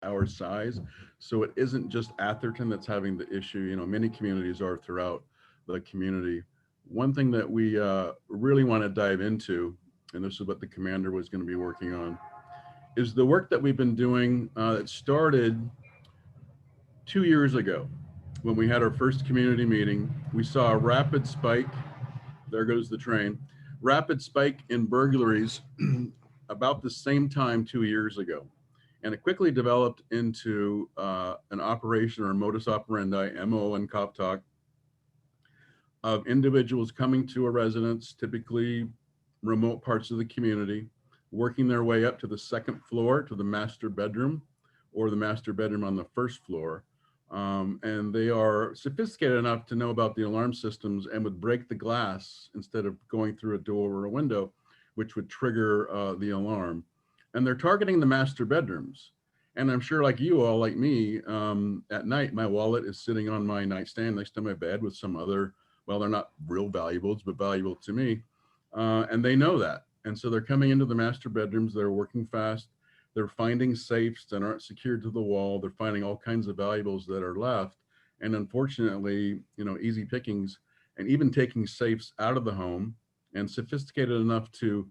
our size. So it isn't just Atherton that's having the issue. You know, many communities are throughout the community. One thing that we really want to dive into, and this is what the commander was going to be working on, is the work that we've been doing that started 2 years ago when we had our first community meeting. We saw a rapid spike. There goes the train. Rapid spike in burglaries about the same time 2 years ago. And it quickly developed into an operation or a modus operandi, MO and cop talk, of individuals coming to a residence, typically remote parts of the community, working their way up to the second floor to the master bedroom or the master bedroom on the first floor. And they are sophisticated enough to know about the alarm systems and would break the glass instead of going through a door or a window, which would trigger the alarm. And they're targeting the master bedrooms. And I'm sure, like you all, like me, at night, my wallet is sitting on my nightstand next to my bed with some other, well, they're not real valuables, but valuable to me. And they know that. And so they're coming into the master bedrooms. They're working fast. They're finding safes that aren't secured to the wall. They're finding all kinds of valuables that are left. And unfortunately, you know, easy pickings, and even taking safes out of the home and sophisticated enough to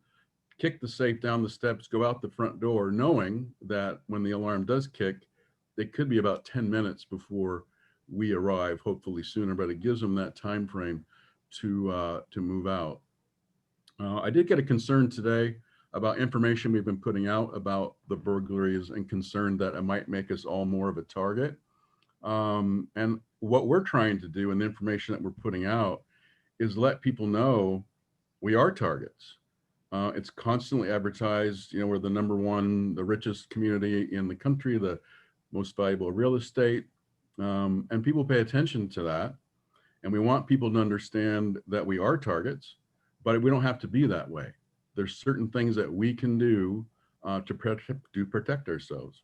kick the safe down the steps, go out the front door, knowing that when the alarm does kick, it could be about 10 minutes before we arrive, hopefully sooner, but it gives them that time frame to move out. I did get a concern today about information we've been putting out about the burglaries and concerned that it might make us all more of a target. And what we're trying to do and the information that we're putting out is let people know we are targets. It's constantly advertised. You know, we're the number one, the richest community in the country, the most valuable real estate. And people pay attention to that. And we want people to understand that we are targets, but we don't have to be that way. There's certain things that we can do to protect ourselves.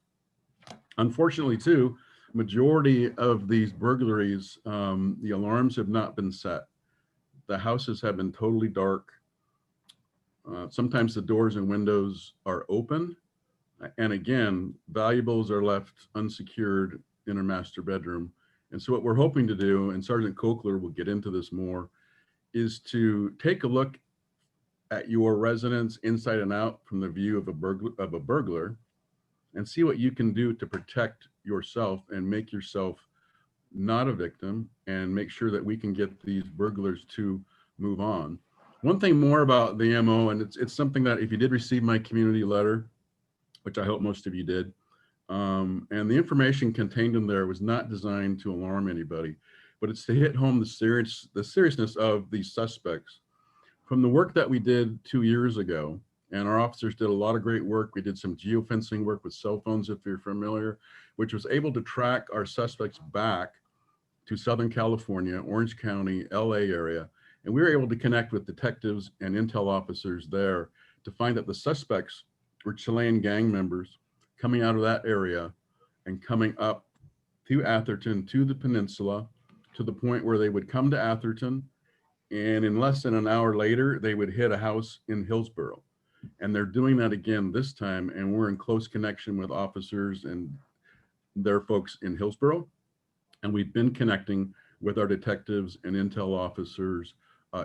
Unfortunately, too, majority of these burglaries, the alarms have not been set. The houses have been totally dark. Sometimes the doors and windows are open. And again, valuables are left unsecured in a master bedroom. And so, what we're hoping to do, and Sergeant Kokler will get into this more, is to take a look at your residence inside and out from the view of a burglar and see what you can do to protect yourself and make yourself not a victim and make sure that we can get these burglars to move on. One thing more about the MO, and it's something that if you did receive my community letter, which I hope most of you did, and the information contained in there was not designed to alarm anybody, but it's to hit home the seriousness of these suspects. From the work that we did 2 years ago, and our officers did a lot of great work. We did some geofencing work with cell phones, if you're familiar, which was able to track our suspects back to Southern California, Orange County, LA area. And we were able to connect with detectives and intel officers there to find that the suspects were Chilean gang members coming out of that area and coming up to Atherton, to the peninsula, to the point where they would come to Atherton. And in less than an hour later, they would hit a house in Hillsborough. And they're doing that again this time. And we're in close connection with officers and their folks in Hillsborough. And we've been connecting with our detectives and intel officers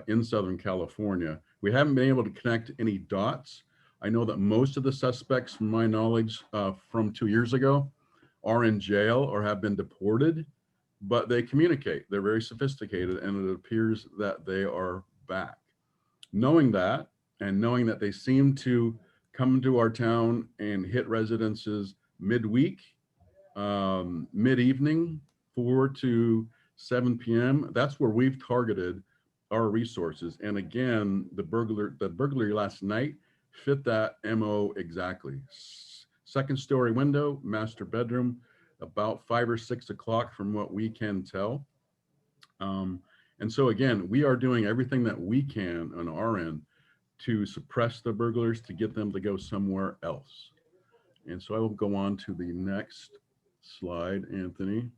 in Southern California. We haven't been able to connect any dots. I know that most of the suspects, from my knowledge, from 2 years ago, are in jail or have been deported, but they communicate. They're very sophisticated, and it appears that they are back. Knowing that, and knowing that they seem to come to our town and hit residences midweek, mid-evening, 4 to 7 p.m. That's where we've targeted our resources. And again, the burglary last night fit that MO exactly. Second story window, master bedroom, about 5 or 6 o'clock from what we can tell. Um, and so again, we are doing everything that we can on our end to suppress the burglars to get them to go somewhere else. And so I will go on to the next slide, Anthony.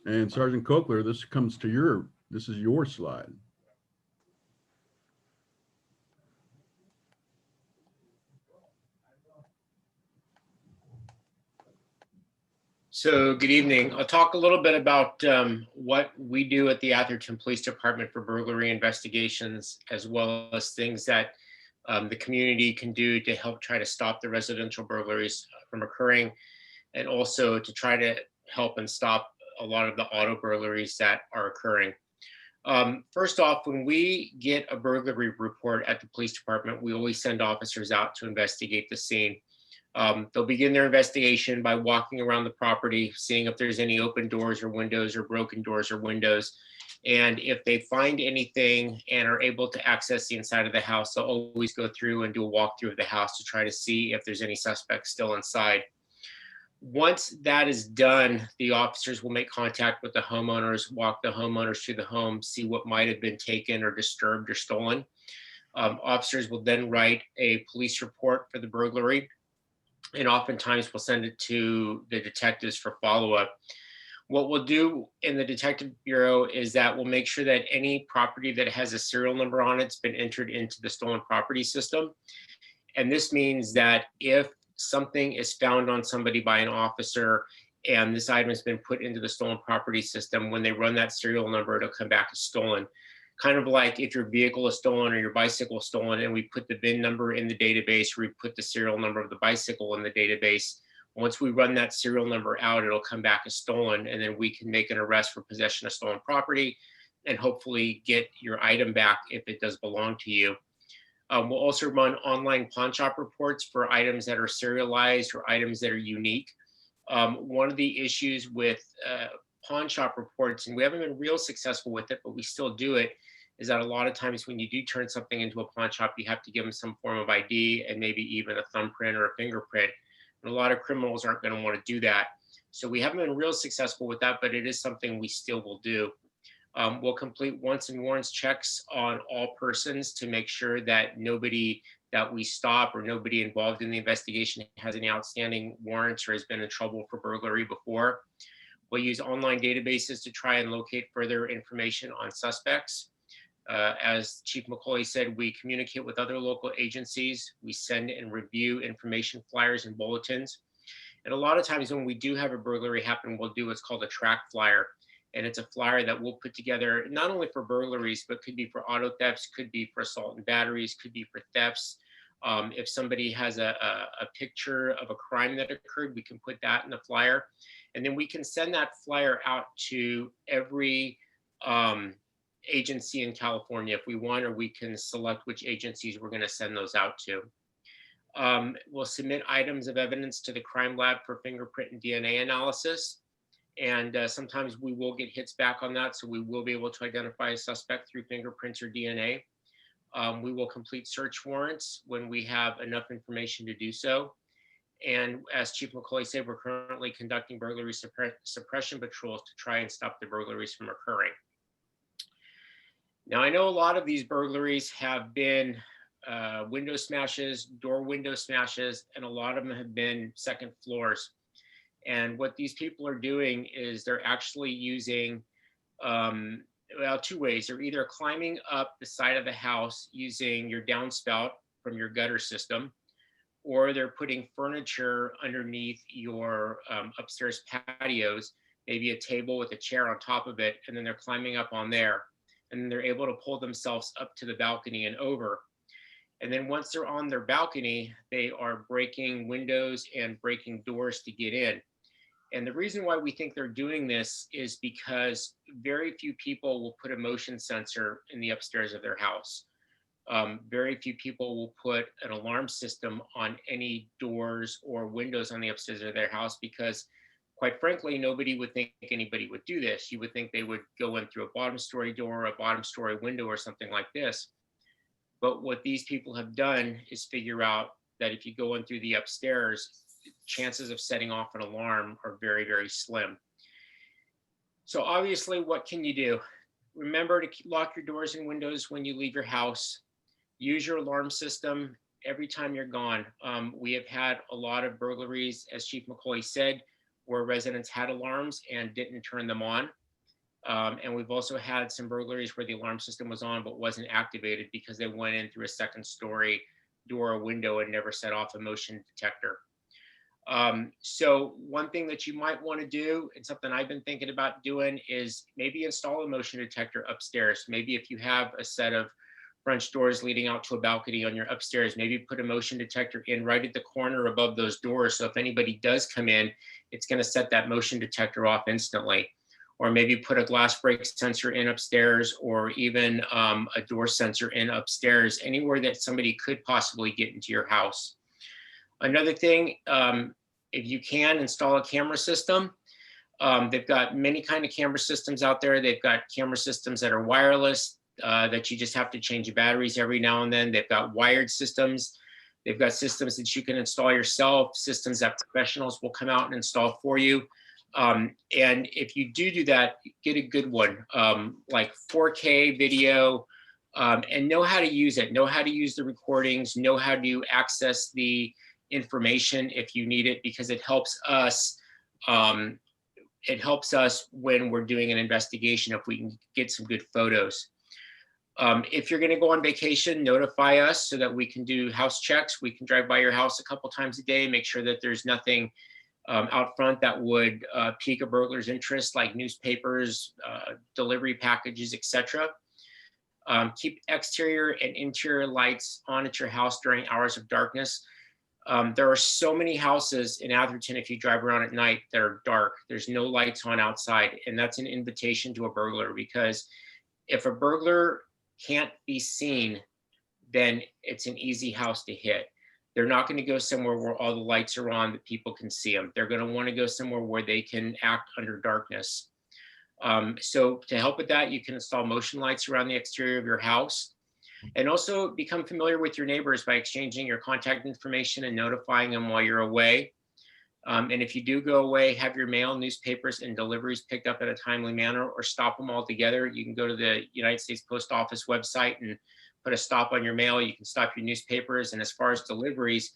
And Sergeant Kokler, this is your slide. So good evening. I'll talk a little bit about what we do at the Atherton Police Department for burglary investigations, as well as things that the community can do to help try to stop the residential burglaries from occurring, and also to try to help and stop a lot of the auto burglaries that are occurring. First off, when we get a burglary report at the police department, we always send officers out to investigate the scene. They'll begin their investigation by walking around the property, seeing if there's any open doors or windows or broken doors or windows. And if they find anything and are able to access the inside of the house, they'll always go through and do a walkthrough of the house to try to see if there's any suspects still inside. Once that is done, the officers will make contact with the homeowners, walk the homeowners through the home, see what might have been taken or disturbed or stolen. Officers will then write a police report for the burglary, and oftentimes we'll send it to the detectives for follow-up. What we'll do in the detective bureau is that we'll make sure that any property that has a serial number on it's been entered into the stolen property system. And this means that if something is found on somebody by an officer and this item has been put into the stolen property system, when they run that serial number, it'll come back as stolen. Kind of like if your vehicle is stolen or your bicycle is stolen and we put the VIN number in the database, or we put the serial number of the bicycle in the database. Once we run that serial number out, it'll come back as stolen, and then we can make an arrest for possession of stolen property and hopefully get your item back if it does belong to you. We'll also run online pawn shop reports for items that are serialized or items that are unique. One of the issues with pawn shop reports, and we haven't been real successful with it, but we still do it, is that a lot of times when you do turn something into a pawn shop, you have to give them some form of ID and maybe even a thumbprint or a fingerprint. And a lot of criminals aren't going to want to do that. So we haven't been real successful with that, but it is something we still will do. We'll complete wants and warrants checks on all persons to make sure that nobody that we stop or nobody involved in the investigation has any outstanding warrants or has been in trouble for burglary before. We'll use online databases to try and locate further information on suspects. As Chief McCauley said, we communicate with other local agencies. We send and review information flyers and bulletins. And a lot of times when we do have a burglary happen, we'll do what's called a track flyer. And it's a flyer that we'll put together not only for burglaries, but could be for auto thefts, could be for assault and batteries, could be for thefts. If somebody has a picture of a crime that occurred, we can put that in the flyer. And then we can send that flyer out to every agency in California if we want, or we can select which agencies we're going to send those out to. We'll submit items of evidence to the crime lab for fingerprint and DNA analysis. And sometimes we will get hits back on that. So we will be able to identify a suspect through fingerprints or DNA. We will complete search warrants when we have enough information to do so. And as Chief McCauley said, we're currently conducting burglary suppression patrols to try and stop the burglaries from occurring. Now, I know a lot of these burglaries have been window smashes, door window smashes, and a lot of them have been second floors. And what these people are doing is they're actually using, well, two ways. They're either climbing up the side of the house using your downspout from your gutter system, or they're putting furniture underneath your upstairs patios, maybe a table with a chair on top of it, and then they're climbing up on there. And then they're able to pull themselves up to the balcony and over. And then once they're on their balcony, they are breaking windows and breaking doors to get in. And the reason why we think they're doing this is because very few people will put a motion sensor in the upstairs of their house. Very few people will put an alarm system on any doors or windows on the upstairs of their house because, quite frankly, nobody would think anybody would do this. You would think they would go in through a bottom story door, a bottom story window, or something like this. But what these people have done is figure out that if you go in through the upstairs, chances of setting off an alarm are very, very slim. So obviously, what can you do? Remember to lock your doors and windows when you leave your house. Use your alarm system every time you're gone. We have had a lot of burglaries, as Chief McCauley said, where residents had alarms and didn't turn them on. And we've also had some burglaries where the alarm system was on but wasn't activated because they went in through a second story door or window and never set off a motion detector. So one thing that you might want to do, and something I've been thinking about doing, is maybe install a motion detector upstairs. Maybe if you have a set of French doors leading out to a balcony on your upstairs, maybe put a motion detector in right at the corner above those doors. So if anybody does come in, it's going to set that motion detector off instantly. Or maybe put a glass break sensor in upstairs, or even a door sensor in upstairs, anywhere that somebody could possibly get into your house. Another thing, if you can, install a camera system. They've got many kind of camera systems out there. They've got camera systems that are wireless, that you just have to change the batteries every now and then. They've got wired systems. They've got systems that you can install yourself, systems that professionals will come out and install for you. And if you do that, get a good one, like 4K video, and know how to use it, know how to use the recordings, know how to access the information if you need it, because it helps us. It helps us when we're doing an investigation if we can get some good photos. If you're going to go on vacation, notify us so that we can do house checks. We can drive by your house a couple times a day, make sure that there's nothing out front that would pique a burglar's interest, like newspapers, delivery packages, etc. Keep exterior and interior lights on at your house during hours of darkness. There are so many houses in Atherton, if you drive around at night, that are dark. There's no lights on outside, and that's an invitation to a burglar, because if a burglar can't be seen, then it's an easy house to hit. They're not going to go somewhere where all the lights are on that people can see them. They're going to want to go somewhere where they can act under darkness. So to help with that, you can install motion lights around the exterior of your house, and also become familiar with your neighbors by exchanging your contact information and notifying them while you're away. And if you do go away, have your mail, newspapers, and deliveries picked up in a timely manner, or stop them altogether. You can go to the United States Post Office website and put a stop on your mail. You can stop your newspapers. And as far as deliveries,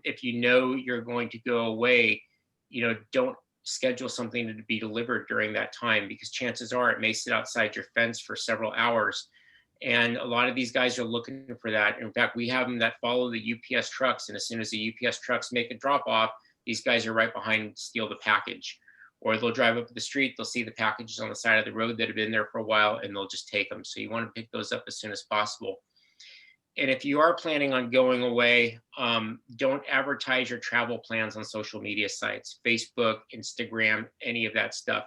if you know you're going to go away, don't schedule something to be delivered during that time, because chances are it may sit outside your fence for several hours. And a lot of these guys are looking for that. In fact, we have them that follow the UPS trucks. And as soon as the UPS trucks make a drop off, these guys are right behind to steal the package. Or they'll drive up the street, they'll see the packages on the side of the road that have been there for a while, and they'll just take them. So you want to pick those up as soon as possible. And if you are planning on going away, don't advertise your travel plans on social media sites, Facebook, Instagram, any of that stuff.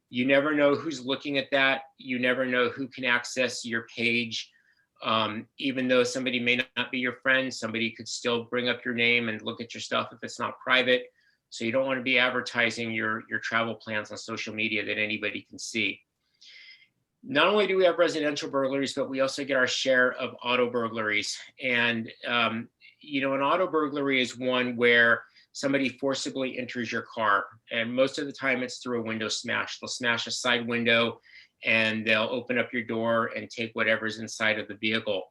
You never know who's looking at that. You never know who can access your page. Even though somebody may not be your friend, somebody could still bring up your name and look at your stuff if it's not private. So you don't want to be advertising your travel plans on social media that anybody can see. Not only do we have residential burglaries, but we also get our share of auto burglaries. And, an auto burglary is one where somebody forcibly enters your car. And most of the time it's through a window smash. They'll smash a side window and they'll open up your door and take whatever's inside of the vehicle.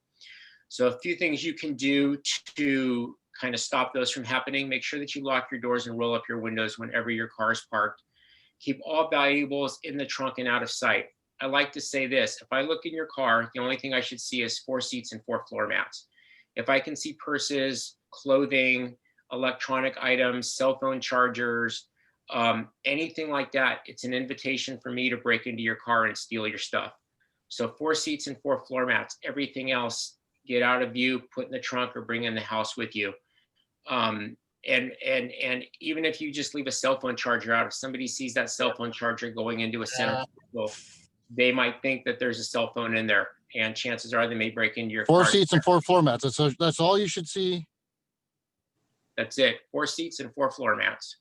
So a few things you can do to kind of stop those from happening: make sure that you lock your doors and roll up your windows whenever your car is parked. Keep all valuables in the trunk and out of sight. I like to say this: if I look in your car, the only thing I should see is 4 seats and 4 floor mats. If I can see purses, clothing, electronic items, cell phone chargers, anything like that, it's an invitation for me to break into your car and steal your stuff. So 4 seats and 4 floor mats. Everything else, get out of view, put in the trunk, or bring in the house with you. And even if you just leave a cell phone charger out, if somebody sees that cell phone charger going into a center, they might think that there's a cell phone in there, and chances are they may break into your 4 car. seats and 4 floor mats. That's all you should see. That's it. 4 seats and 4 floor mats.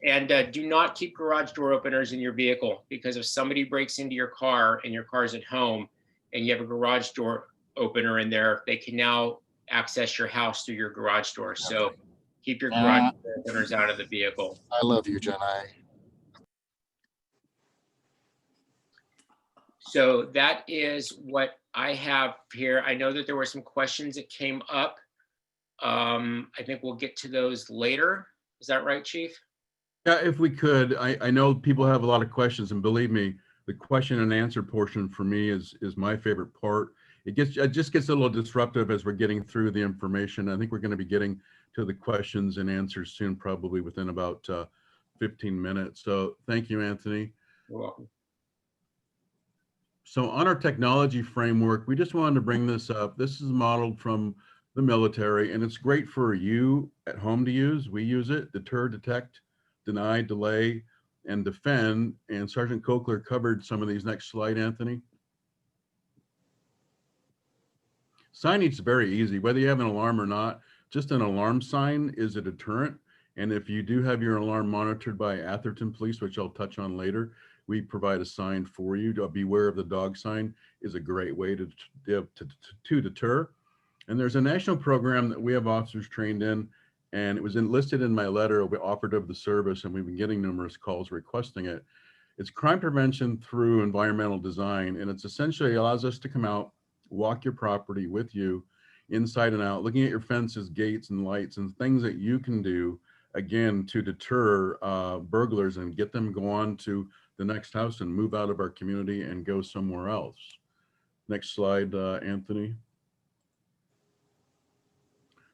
And do not keep garage door openers in your vehicle, because if somebody breaks into your car and your car's at home and you have a garage door opener in there, they can now access your house through your garage door. So keep your garage door openers out of the vehicle. I love you, Jen. So that is what I have here. I know that there were some questions that came up. I think we'll get to those later. Is that right, Chief? Yeah, if we could. I know people have a lot of questions, and believe me, the question and answer portion for me is my favorite part. it just gets a little disruptive as we're getting through the information. I think we're going to be getting to the questions and answers soon, probably within about 15 minutes. So thank you, Anthony. You're welcome. So on our technology framework, we just wanted to bring this up. This is modeled from the military, and it's great for you at home to use. We use it: deter, detect, deny, delay, and defend. And Sergeant Kokler covered some of these. Next slide, Anthony. Signage is very easy, whether you have an alarm or not. Just an alarm sign is a deterrent. And if you do have your alarm monitored by Atherton Police, which I'll touch on later, we provide a sign for you. To beware of the dog sign is a great way to deter. And there's a national program that we have officers trained in, and it was enlisted in my letter offered of the service, and we've been getting numerous calls requesting it. It's crime prevention through environmental design, and it's essentially allows us to come out, walk your property with you inside and out, looking at your fences, gates, and lights, and things that you can do, again, to deter burglars and get them go on to the next house and move out of our community and go somewhere else. Next slide, Anthony.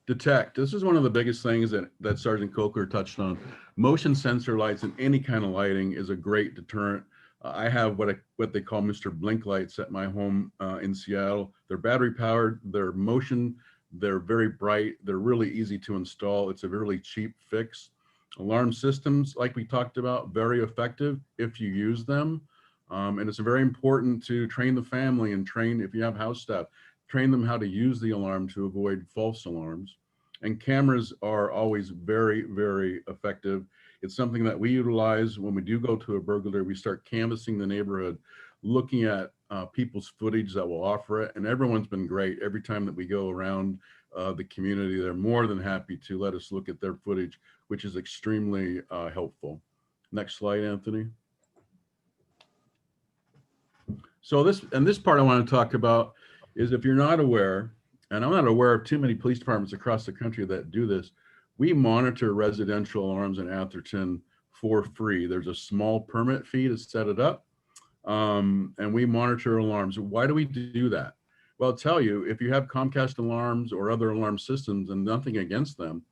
Detect. This is one of the biggest things that Sergeant Kokler touched on. Motion sensor lights and any kind of lighting is a great deterrent. I have what they call Mr. Blink lights at my home in Seattle. They're battery powered, they're motion, they're very bright, they're really easy to install. It's a really cheap fix. Alarm systems, like we talked about, very effective if you use them. And it's very important to train the family and train, if you have house staff, train them how to use the alarm to avoid false alarms. And cameras are always very, very effective. It's something that we utilize when we do go to a burglary. We start canvassing the neighborhood, looking at people's footage that will offer it. And everyone's been great. Every time that we go around the community, they're more than happy to let us look at their footage, which is extremely helpful. Next slide, Anthony. So this part I want to talk about is, if you're not aware, and I'm not aware of too many police departments across the country that do this, we monitor residential alarms in Atherton for free. There's a small permit fee to set it up, and we monitor alarms. Why do we do that? Well, I'll tell you, if you have Comcast alarms or other alarm systems, and nothing against them,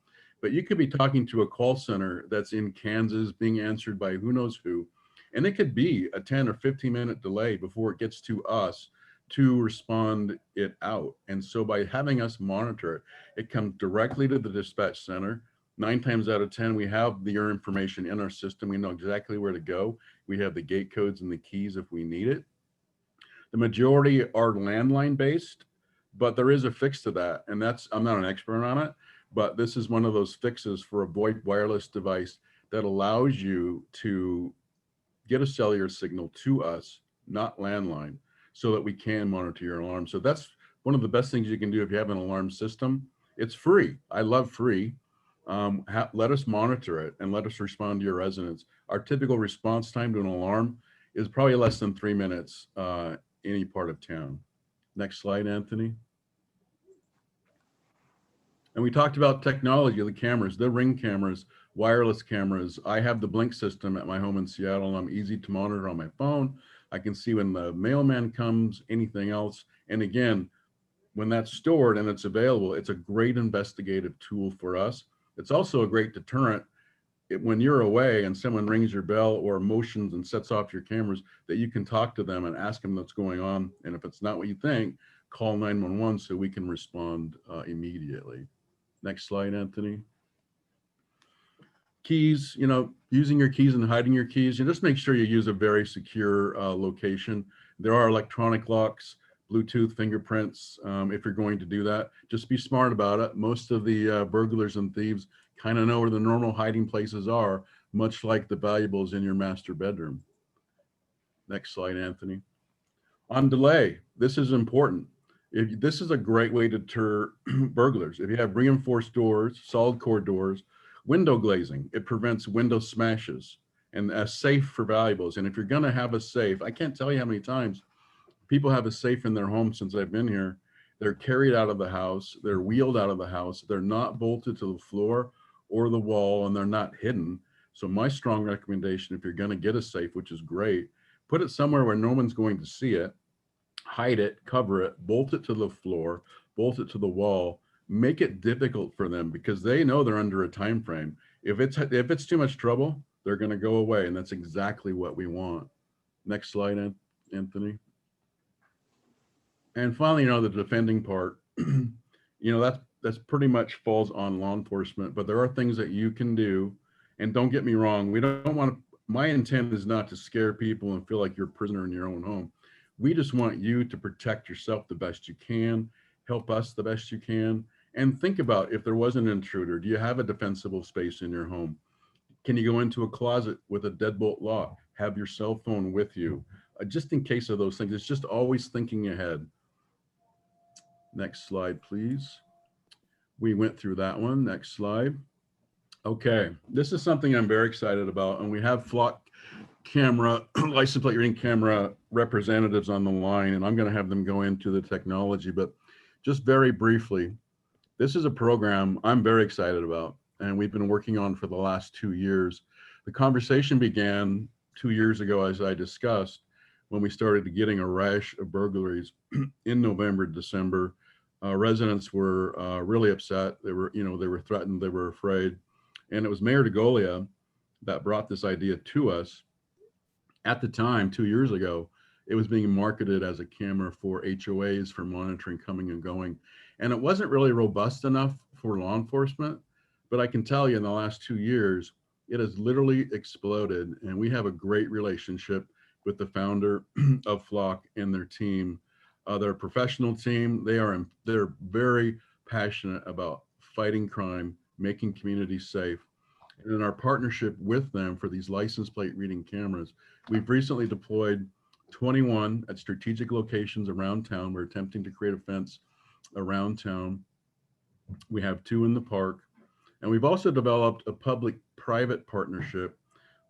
but you could be talking to a call center that's in Kansas being answered by who knows who, and it could be a 10 or 15-minute delay before it gets to us to respond it out. And so by having us monitor it, it comes directly to the dispatch center. 9 times out of 10, we have your information in our system. We know exactly where to go. We have the gate codes and the keys if we need it. The majority are landline based, but there is a fix to that. And that's, I'm not an expert on it, but this is one of those fixes for a VoIP wireless device that allows you to get a cellular signal to us, not landline, so that we can monitor your alarm. So that's one of the best things you can do if you have an alarm system. It's free. I love free. Let us monitor it and let us respond to your residents. Our typical response time to an alarm is probably less than 3 minutes, any part of town. Next slide, Anthony. And we talked about technology, the cameras, the Ring cameras, wireless cameras. I have the Blink system at my home in Seattle. I'm easy to monitor on my phone. I can see when the mailman comes, anything else. And again, when that's stored and it's available, it's a great investigative tool for us. It's also a great deterrent when you're away and someone rings your bell or motions and sets off your cameras, that you can talk to them and ask them what's going on. And if it's not what you think, call 911 so we can respond immediately. Next slide, Anthony. Keys, you know, using your keys and hiding your keys, you just make sure you use a very secure location. There are electronic locks, Bluetooth fingerprints. If you're going to do that, just be smart about it. Most of the burglars and thieves kind of know where the normal hiding places are, much like the valuables in your master bedroom. Next slide, Anthony. On delay, this is important. This is a great way to deter burglars. If you have reinforced doors, solid core doors, window glazing, it prevents window smashes, and a safe for valuables. And if you're going to have a safe, I can't tell you how many times people have a safe in their home since I've been here. They're carried out of the house, they're wheeled out of the house, they're not bolted to the floor or the wall, and they're not hidden. So my strong recommendation, if you're going to get a safe, which is great, put it somewhere where no one's going to see it, hide it, cover it, bolt it to the floor, bolt it to the wall, make it difficult for them because they know they're under a time frame. If it's too much trouble, they're going to go away, and that's exactly what we want. Next slide, Anthony. And finally, the defending part, that's pretty much falls on law enforcement, but there are things that you can do. And don't get me wrong, we don't want to, my intent is not to scare people and feel like you're a prisoner in your own home. We just want you to protect yourself the best you can, help us the best you can, and think about if there was an intruder, do you have a defensible space in your home? Can you go into a closet with a deadbolt lock? Have your cell phone with you, just in case of those things. It's just always thinking ahead. Next slide, please. We went through that one. Next slide. Okay, this is something I'm very excited about, and we have flock camera, license plate reading camera representatives on the line, and I'm going to have them go into the technology, but just very briefly, this is a program I'm very excited about, and we've been working on for the last 2 years. The conversation began 2 years ago, as I discussed, when we started getting a rash of burglaries in November, December. Residents were really upset. They were threatened, they were afraid. And it was Mayor DeGolia that brought this idea to us. At the time, 2 years ago, it was being marketed as a camera for HOAs for monitoring coming and going. And it wasn't really robust enough for law enforcement. But I can tell you in the last 2 years, it has literally exploded. And we have a great relationship with the founder of Flock and their team. Their professional team, they're very passionate about fighting crime, making communities safe. And in our partnership with them for these license plate reading cameras, we've recently deployed 21 at strategic locations around town. We're attempting to create a fence around town. We have 2 in the park. And we've also developed a public-private partnership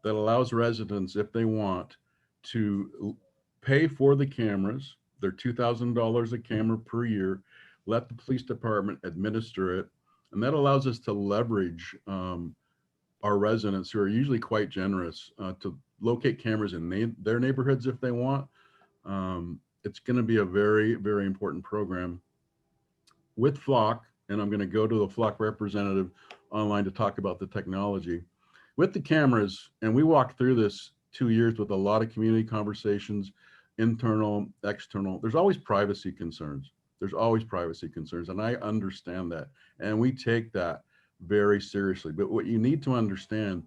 that allows residents, if they want, to pay for the cameras. They're $2,000 a camera per year. Let the police department administer it. And that allows us to leverage our residents, who are usually quite generous, to locate cameras in their neighborhoods if they want. It's going to be a very, very important program with Flock. And I'm going to go to the Flock representative online to talk about the technology. With the cameras, and we walked through this 2 years with a lot of community conversations, internal, external. There's always privacy concerns. And I understand that. And we take that very seriously. But what you need to understand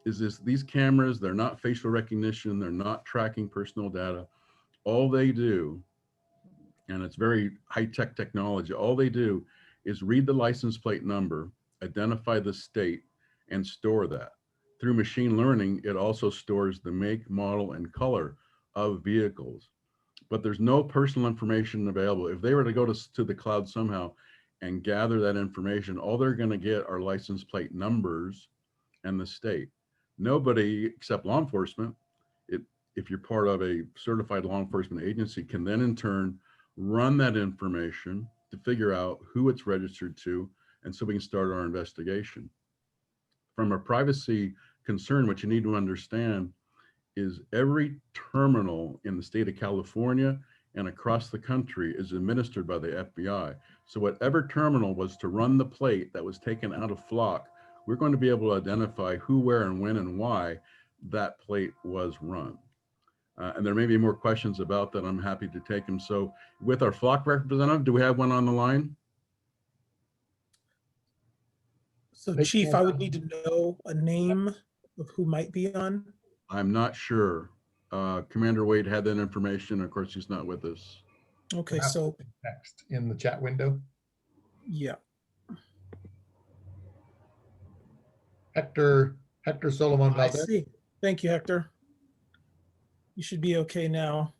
is these cameras, they're not facial recognition. They're not tracking personal data. All they do, and it's very high-tech technology, all they do is read the license plate number, identify the state, and store that. Through machine learning, it also stores the make, model, and color of vehicles. But there's no personal information available. If they were to go to the cloud somehow and gather that information, all they're going to get are license plate numbers and the state. Nobody except law enforcement, if you're part of a certified law enforcement agency, can then in turn run that information to figure out who it's registered to, and so we can start our investigation. From a privacy concern, what you need to understand is every terminal in the state of California and across the country is administered by the FBI. So whatever terminal was to run the plate that was taken out of Flock, we're going to be able to identify who, where, and when, and why that plate was run. And there may be more questions about that. I'm happy to take them. So with our Flock representative, do we have one on the line? So Chief, I would need to know a name of who might be on. I'm not sure. Commander Wade had that information. Of course, he's not with us. Okay, so text in the chat window. yeah. Hector Solomon I Valdez. see. Thank you, Hector. You should be okay now.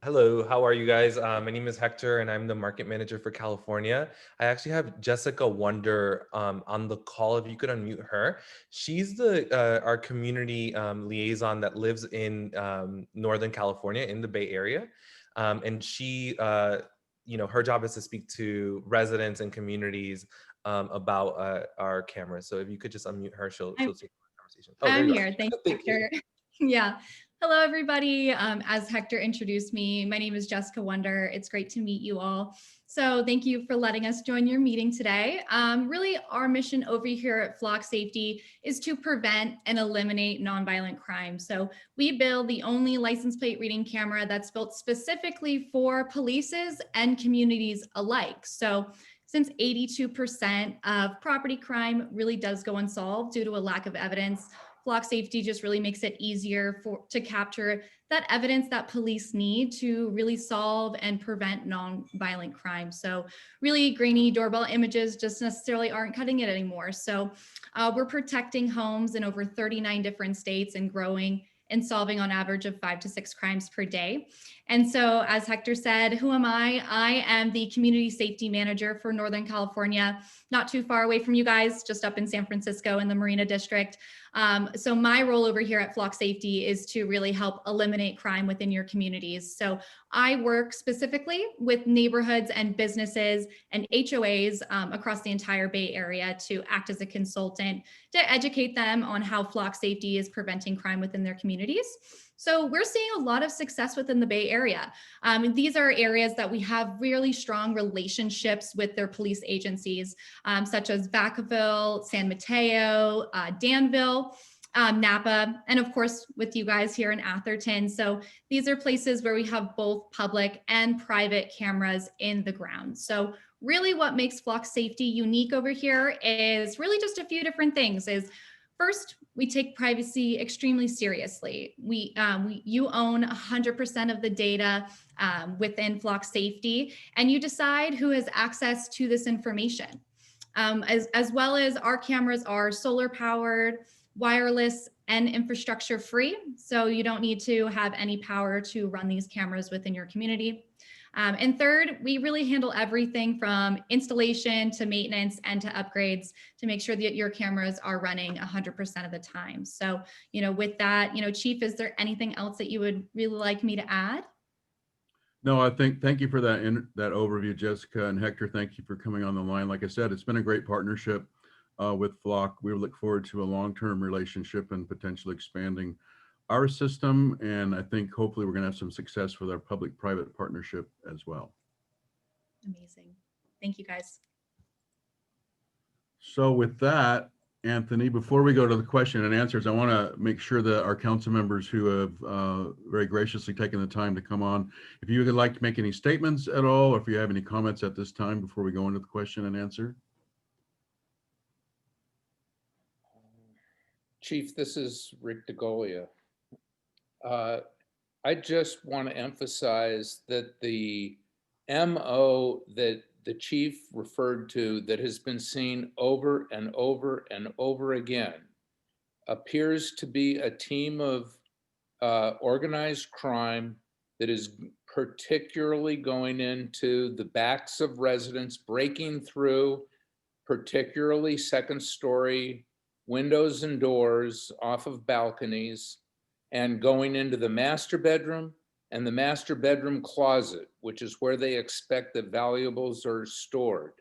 Hello, how are you guys? My name is Hector and I'm the market manager for California. I actually have Jessica Wonder on the call. If you could unmute her. She's our community liaison that lives in Northern California in the Bay Area. And she, her job is to speak to residents and communities about our cameras. So if you could just unmute her, she'll take the conversation. Oh, I'm here. Thanks, Hector. Yeah. Hello, everybody. As Hector introduced me, my name is Jessica Wonder. It's great to meet you all. So thank you for letting us join your meeting today. Really, our mission over here at Flock Safety is to prevent and eliminate nonviolent crime. So we build the only license plate reading camera that's built specifically for polices and communities alike. So since 82% of property crime really does go unsolved due to a lack of evidence, Flock Safety just really makes it easier to capture that evidence that police need to really solve and prevent non-violent crime. So really grainy doorbell images just necessarily aren't cutting it anymore. So we're protecting homes in over 39 different states and growing and solving on average of 5 to 6 crimes per day. And so as Hector said, who am I? I am the community safety manager for Northern California, not too far away from you guys, just up in San Francisco in the Marina District. So my role over here at Flock Safety is to really help eliminate crime within your communities. So I work specifically with neighborhoods and businesses and HOAs across the entire Bay Area to act as a consultant to educate them on how Flock Safety is preventing crime within their communities. So we're seeing a lot of success within the Bay Area. These are areas that we have really strong relationships with their police agencies, such as Vacaville, San Mateo, Danville, Napa, and of course with you guys here in Atherton. So these are places where we have both public and private cameras in the ground. So really what makes Flock Safety unique over here is really just a few different things. First, we take privacy extremely seriously. You own 100% of the data within Flock Safety, and you decide who has access to this information. As well as our cameras are solar powered, wireless, and infrastructure free. So you don't need to have any power to run these cameras within your community. And third, we really handle everything from installation to maintenance and to upgrades to make sure that your cameras are running 100% of the time. So, with that, Chief, is there anything else that you would really like me to add? No, thank you for that overview, Jessica, and Hector. Thank you for coming on the line. Like I said, it's been a great partnership with Flock. We look forward to a long-term relationship and potentially expanding our system. And I think hopefully we're going to have some success with our public-private partnership as well. Amazing. Thank you, guys. So with that, Anthony, before we go to the question and answers, I want to make sure that our council members who have very graciously taken the time to come on, if you would like to make any statements at all, or if you have any comments at this time before we go into the question and answer. Chief, this is Rick DeGolia. I just want to emphasize that the MO that the chief referred to that has been seen over and over and over again appears to be a team of organized crime that is particularly going into the backs of residents, breaking through particularly second-story windows and doors off of balconies, and going into the master bedroom and the master bedroom closet, which is where they expect that valuables are stored.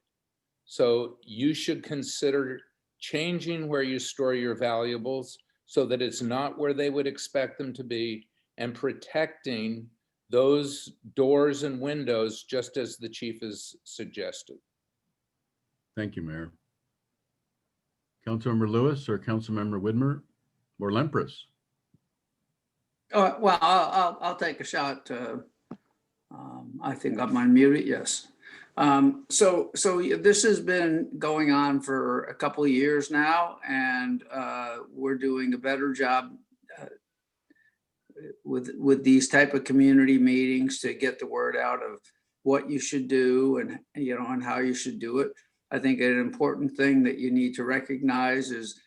So you should consider changing where you store your valuables so that it's not where they would expect them to be, and protecting those doors and windows just as the chief has suggested. Thank you, Mayor. Councilmember Lewis or Councilmember Widmer or Lempres? Well, I'll take a shot. I think I'm unmuted. Yes. So this has been going on for a couple of years now, and we're doing a better job with these type of community meetings to get the word out of what you should do and and how you should do it. I think an important thing that you need to recognize is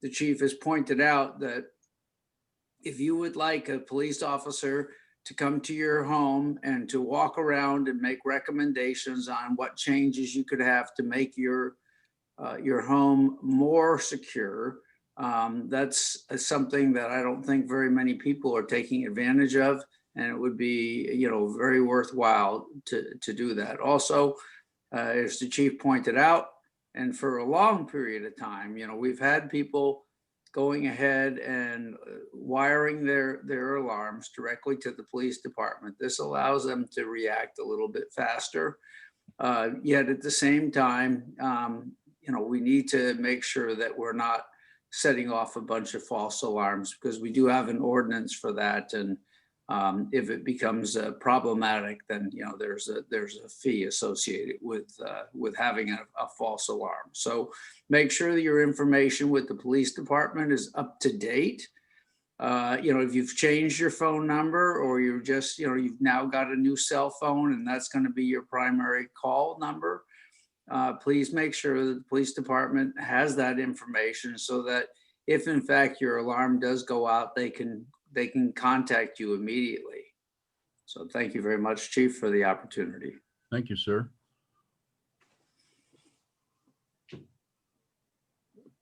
the chief has pointed out that if you would like a police officer to come to your home and to walk around and make recommendations on what changes you could have to make your home more secure, that's something that I don't think very many people are taking advantage of, and it would be very worthwhile to do that. Also, as the chief pointed out, and for a long period of time, we've had people going ahead and wiring their alarms directly to the police department. This allows them to react a little bit faster. Yet at the same time, we need to make sure that we're not setting off a bunch of false alarms, because we do have an ordinance for that. And if it becomes problematic, then there's a fee associated with having a false alarm. So make sure that your information with the police department is up to date. If you've changed your phone number, or you're just you've now got a new cell phone and that's going to be your primary call number, please make sure that the police department has that information, so that if in fact your alarm does go out, they can contact you immediately. So thank you very much, Chief, for the opportunity. Thank you, sir.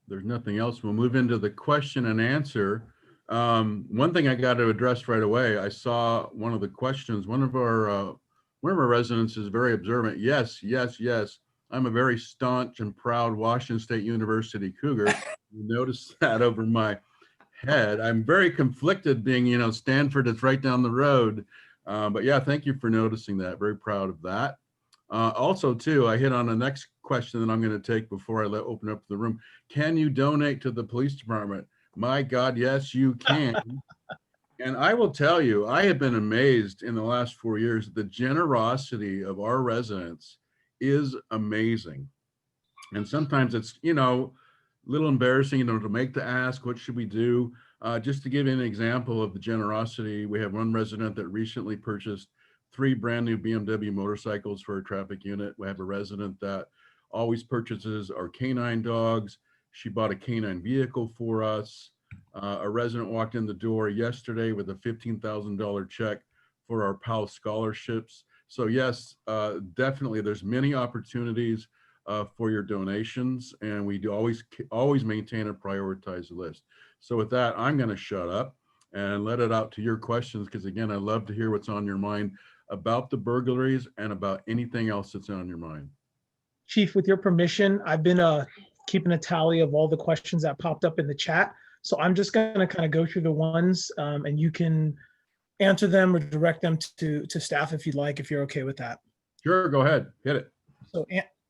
There's nothing else. We'll move into the question and answer. One thing I got to address right away, I saw one of the questions, one of our residents is very observant. Yes, yes, yes. I'm a very staunch and proud Washington State University Cougar. You notice that over my head. I'm very conflicted being, Stanford is right down the road. But yeah, thank you for noticing that. Very proud of that. Also, too, I hit on the next question that I'm going to take before I open up the room. Can you donate to the police department? My God, yes, you can. And I will tell you, I have been amazed in the last 4 years. The generosity of our residents is amazing. And sometimes it's, a little embarrassing, to make the ask, what should we do? Just to give you an example of the generosity, we have one resident that recently purchased 3 brand new BMW motorcycles for our traffic unit. We have a resident that always purchases our canine dogs. She bought a canine vehicle for us. A resident walked in the door yesterday with a $15,000 check for our PAL scholarships. So yes, definitely there's many opportunities for your donations, and we do always maintain a prioritized list. So with that, I'm going to shut up and let it out to your questions, because again, I love to hear what's on your mind about the burglaries and about anything else that's on your mind. Chief, with your permission, I've been keeping a tally of all the questions that popped up in the chat. So I'm just going to kind of go through the ones, and you can answer them or direct them to staff if you'd like, if you're okay with that. Sure, go ahead, hit it. So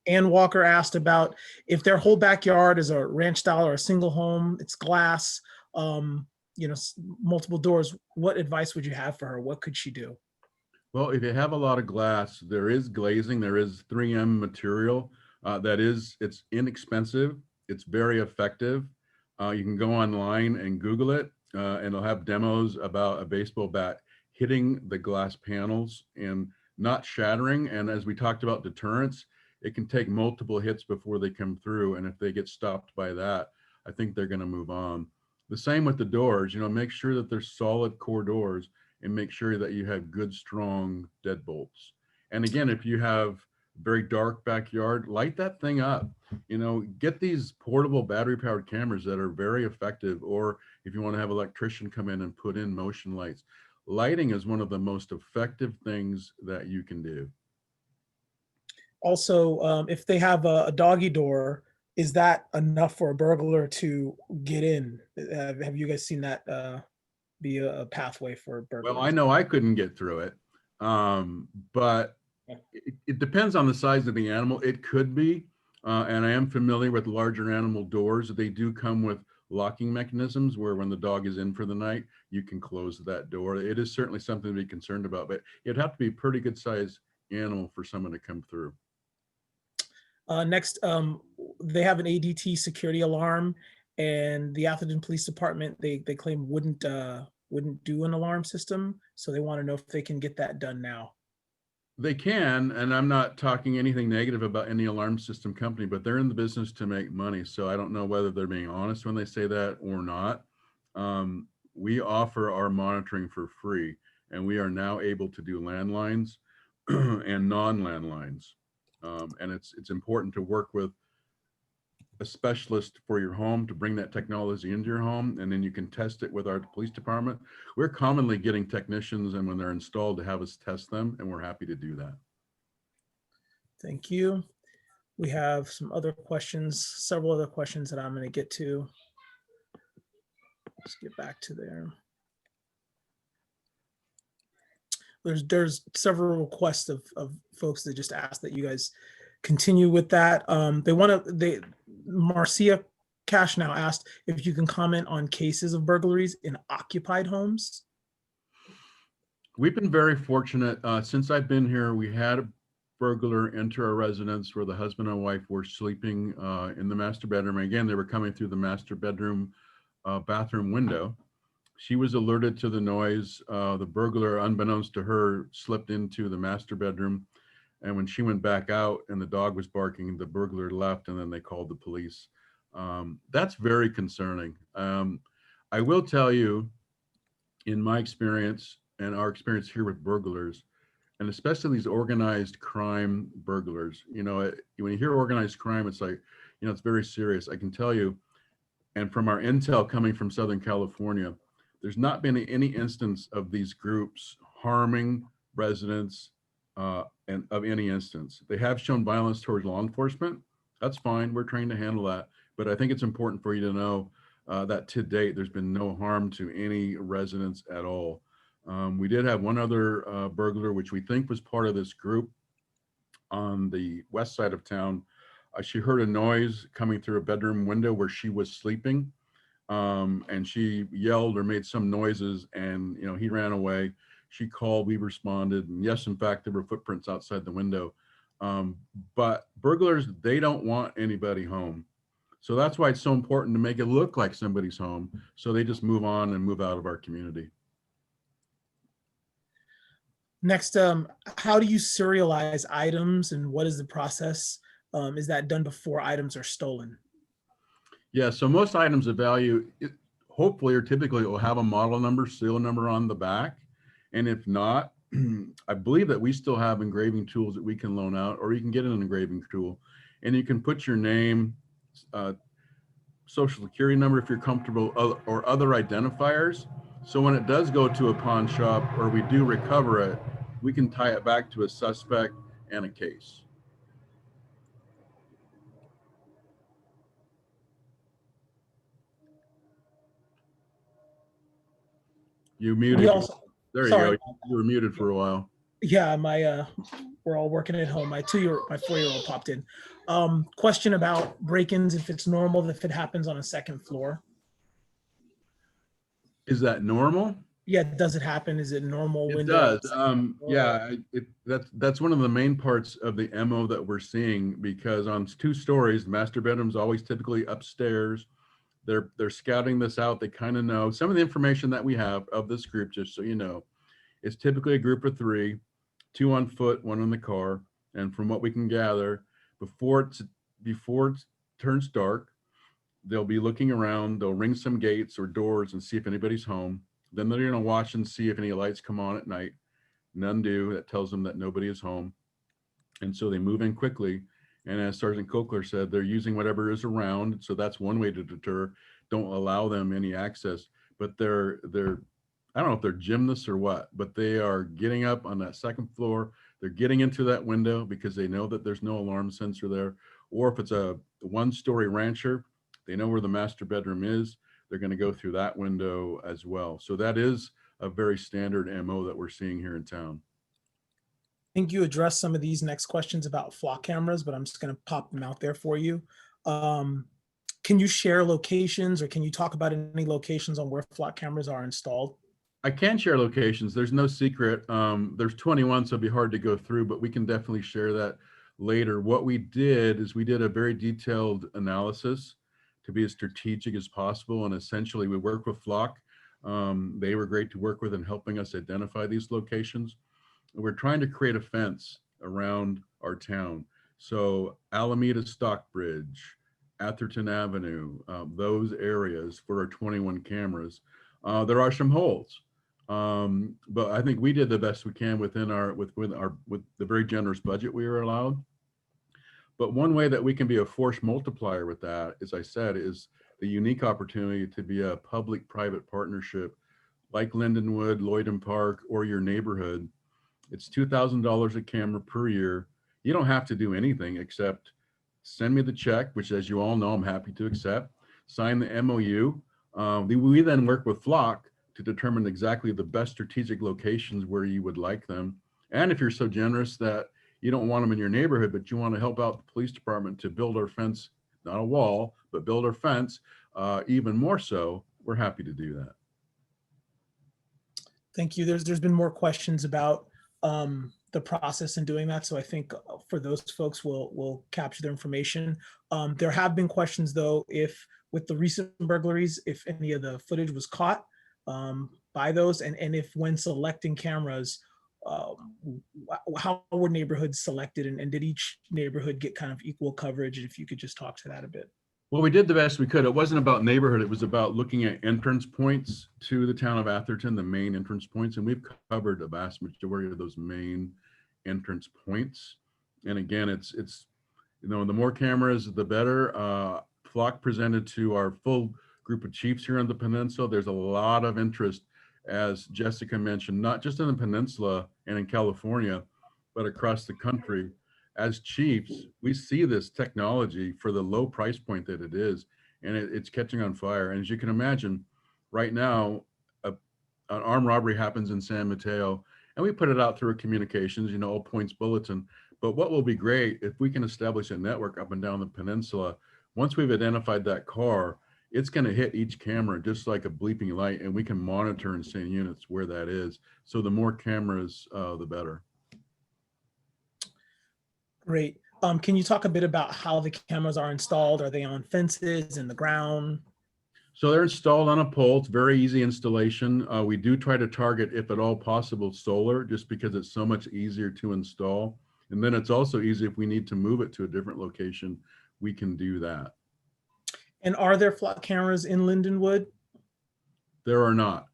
Ann Walker asked about if their whole backyard is a ranch style or a single home, it's glass, multiple doors. What advice would you have for her? What could she do? Well, if you have a lot of glass, there is glazing, there is 3M material. It's inexpensive, it's very effective. You can go online and Google it, and it'll have demos about a baseball bat hitting the glass panels and not shattering. And as we talked about deterrence, it can take multiple hits before they come through. And if they get stopped by that, I think they're going to move on. The same with the doors, make sure that they're solid core doors, and make sure that you have good, strong deadbolts. And again, if you have very dark backyard, light that thing up. Get these portable battery powered cameras that are very effective, or if you want to have an electrician come in and put in motion lights. Lighting is one of the most effective things that you can do. Also, if they have a doggy door, is that enough for a burglar to get in? Have you guys seen that be a pathway for burglars? Well, I know I couldn't get through it, but it depends on the size of the animal. It could be, and I am familiar with larger animal doors. They do come with locking mechanisms where when the dog is in for the night, you can close that door. It is certainly something to be concerned about, but it'd have to be a pretty good size animal for someone to come through. Next, they have an ADT security alarm, and the Atherton Police Department, they claim wouldn't do an alarm system. So they want to know if they can get that done now. They can, and I'm not talking anything negative about any alarm system company, but they're in the business to make money. So I don't know whether they're being honest when they say that or not. We offer our monitoring for free, and we are now able to do landlines and non-landlines. And it's important to work with a specialist for your home to bring that technology into your home, and then you can test it with our police department. We're commonly getting technicians, and when they're installed, to have us test them, and we're happy to do that. Thank you. We have some other questions, several other questions that I'm going to get to. Let's get back to there. There's several requests of folks that just asked that you guys continue with that. Marcia Cash now asked if you can comment on cases of burglaries in occupied homes. We've been very fortunate. Since I've been here, we had a burglar enter our residence where the husband and wife were sleeping in the master bedroom. Again, they were coming through the master bedroom bathroom window. She was alerted to the noise. The burglar, unbeknownst to her, slipped into the master bedroom. And when she went back out and the dog was barking, the burglar left, and then they called the police. That's very concerning. I will tell you, in my experience and our experience here with burglars, and especially these organized crime burglars, when you hear organized crime, it's like, it's very serious. I can tell you, and from our intel coming from Southern California, there's not been any instance of these groups harming residents and of any instance. They have shown violence towards law enforcement. That's fine. We're trained to handle that. But I think it's important for you to know that to date, there's been no harm to any residents at all. We did have one other burglar, which we think was part of this group on the west side of town. She heard a noise coming through a bedroom window where she was sleeping. And she yelled or made some noises, and he ran away. She called, we responded, and yes, in fact, there were footprints outside the window. But burglars, they don't want anybody home. So that's why it's so important to make it look like somebody's home. So they just move on and move out of our community. Next, how do you serialize items, and what is the process? Is that done before items are stolen? Yeah, so most items of value, hopefully or typically, will have a model number, serial number on the back. And if not, I believe that we still have engraving tools that we can loan out, or you can get an engraving tool, and you can put your name, social security number if you're comfortable, or other identifiers. So when it does go to a pawn shop or we do recover it, we can tie it back to a suspect and a case. You muted. There you go. You were muted for a while. Yeah, we're all working at home. My 4-year-old popped in. Question about break-ins, if it's normal, if it happens on a second floor. Is that normal? Yeah, does it happen? Is it normal? It does. Yeah, that's one of the main parts of the MO that we're seeing, because on 2 stories, the master bedroom's always typically upstairs. They're scouting this out. They kind of know some of the information that we have of this group, just so you know. It's typically a group of 3, 2 on foot, 1 in the car. And from what we can gather, before it turns dark, they'll be looking around. They'll ring some gates or doors and see if anybody's home. Then they're going to watch and see if any lights come on at night. None do. That tells them that nobody is home. And so they move in quickly. And as Sergeant Kokler said, they're using whatever is around. So that's one way to deter. Don't allow them any access. But they're I don't know if they're gymnasts or what, but they are getting up on that second floor. They're getting into that window because they know that there's no alarm sensor there. Or if it's a 1-story rancher, they know where the master bedroom is. They're going to go through that window as well. So that is a very standard MO that we're seeing here in town. I think you addressed some of these next questions about flock cameras, but I'm just going to pop them out there for you. Can you share locations, or can you talk about any locations on where flock cameras are installed? I can share locations. There's no secret. There's 21, so it'd be hard to go through, but we can definitely share that later. What we did is we did a very detailed analysis to be as strategic as possible. And essentially we worked with Flock. They were great to work with in helping us identify these locations. We're trying to create a fence around our town. So Alameda Stockbridge, Atherton Avenue, those areas for our 21 cameras. There are some holes, but I think we did the best we can with the very generous budget we were allowed. But one way that we can be a force multiplier with that, as I said, is the unique opportunity to be a public-private partnership like Lindenwood, Lloyd Park, or your neighborhood. It's $2,000 a camera per year. You don't have to do anything except send me the check, which, as you all know, I'm happy to accept. Sign the MOU. We then work with Flock to determine exactly the best strategic locations where you would like them. And if you're so generous that you don't want them in your neighborhood, but you want to help out the police department to build our fence, not a wall, but build our fence, even more so, we're happy to do that. Thank you. There's been more questions about the process in doing that. So I think for those folks, we'll capture their information. There have been questions though, if with the recent burglaries, if any of the footage was caught by those, and if when selecting cameras, how were neighborhoods selected, and did each neighborhood get kind of equal coverage? If you could just talk to that a bit. Well, we did the best we could. It wasn't about neighborhood. It was about looking at entrance points to the town of Atherton, the main entrance points. And we've covered a vast majority of those main entrance points. And again, it's the more cameras, the better. Flock presented to our full group of chiefs here on the peninsula. There's a lot of interest, as Jessica mentioned, not just in the peninsula and in California, but across the country. As chiefs, we see this technology for the low price point that it is, and it's catching on fire. And as you can imagine, right now, an armed robbery happens in San Mateo, and we put it out through communications, all points bulletin. But what will be great if we can establish a network up and down the peninsula. Once we've identified that car, it's going to hit each camera just like a bleeping light, and we can monitor and say in units where that is. So the more cameras, the better. Great. Can you talk a bit about how the cameras are installed? Are they on fences, in the ground? So they're installed on a pole. It's very easy installation. We do try to target, if at all possible, solar, just because it's so much easier to install. And then it's also easy if we need to move it to a different location, we can do that. And are there Flock cameras in Lindenwood? There are not,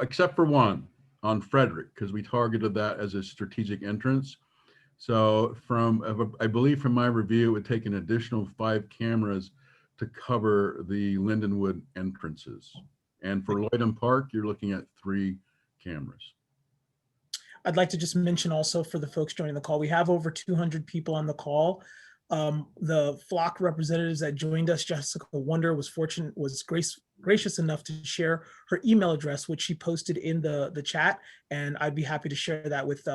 except for one on Frederick, because we targeted that as a strategic entrance. So I believe from my review, it would take an additional 5 cameras to cover the Lindenwood entrances. And for Lloydon Park, you're looking at 3 cameras. I'd like to just mention also for the folks joining the call, we have over 200 people on the call. The Flock representatives that joined us, Jessica Wonder, was gracious enough to share her email address, which she posted in the chat, and I'd be happy to share that with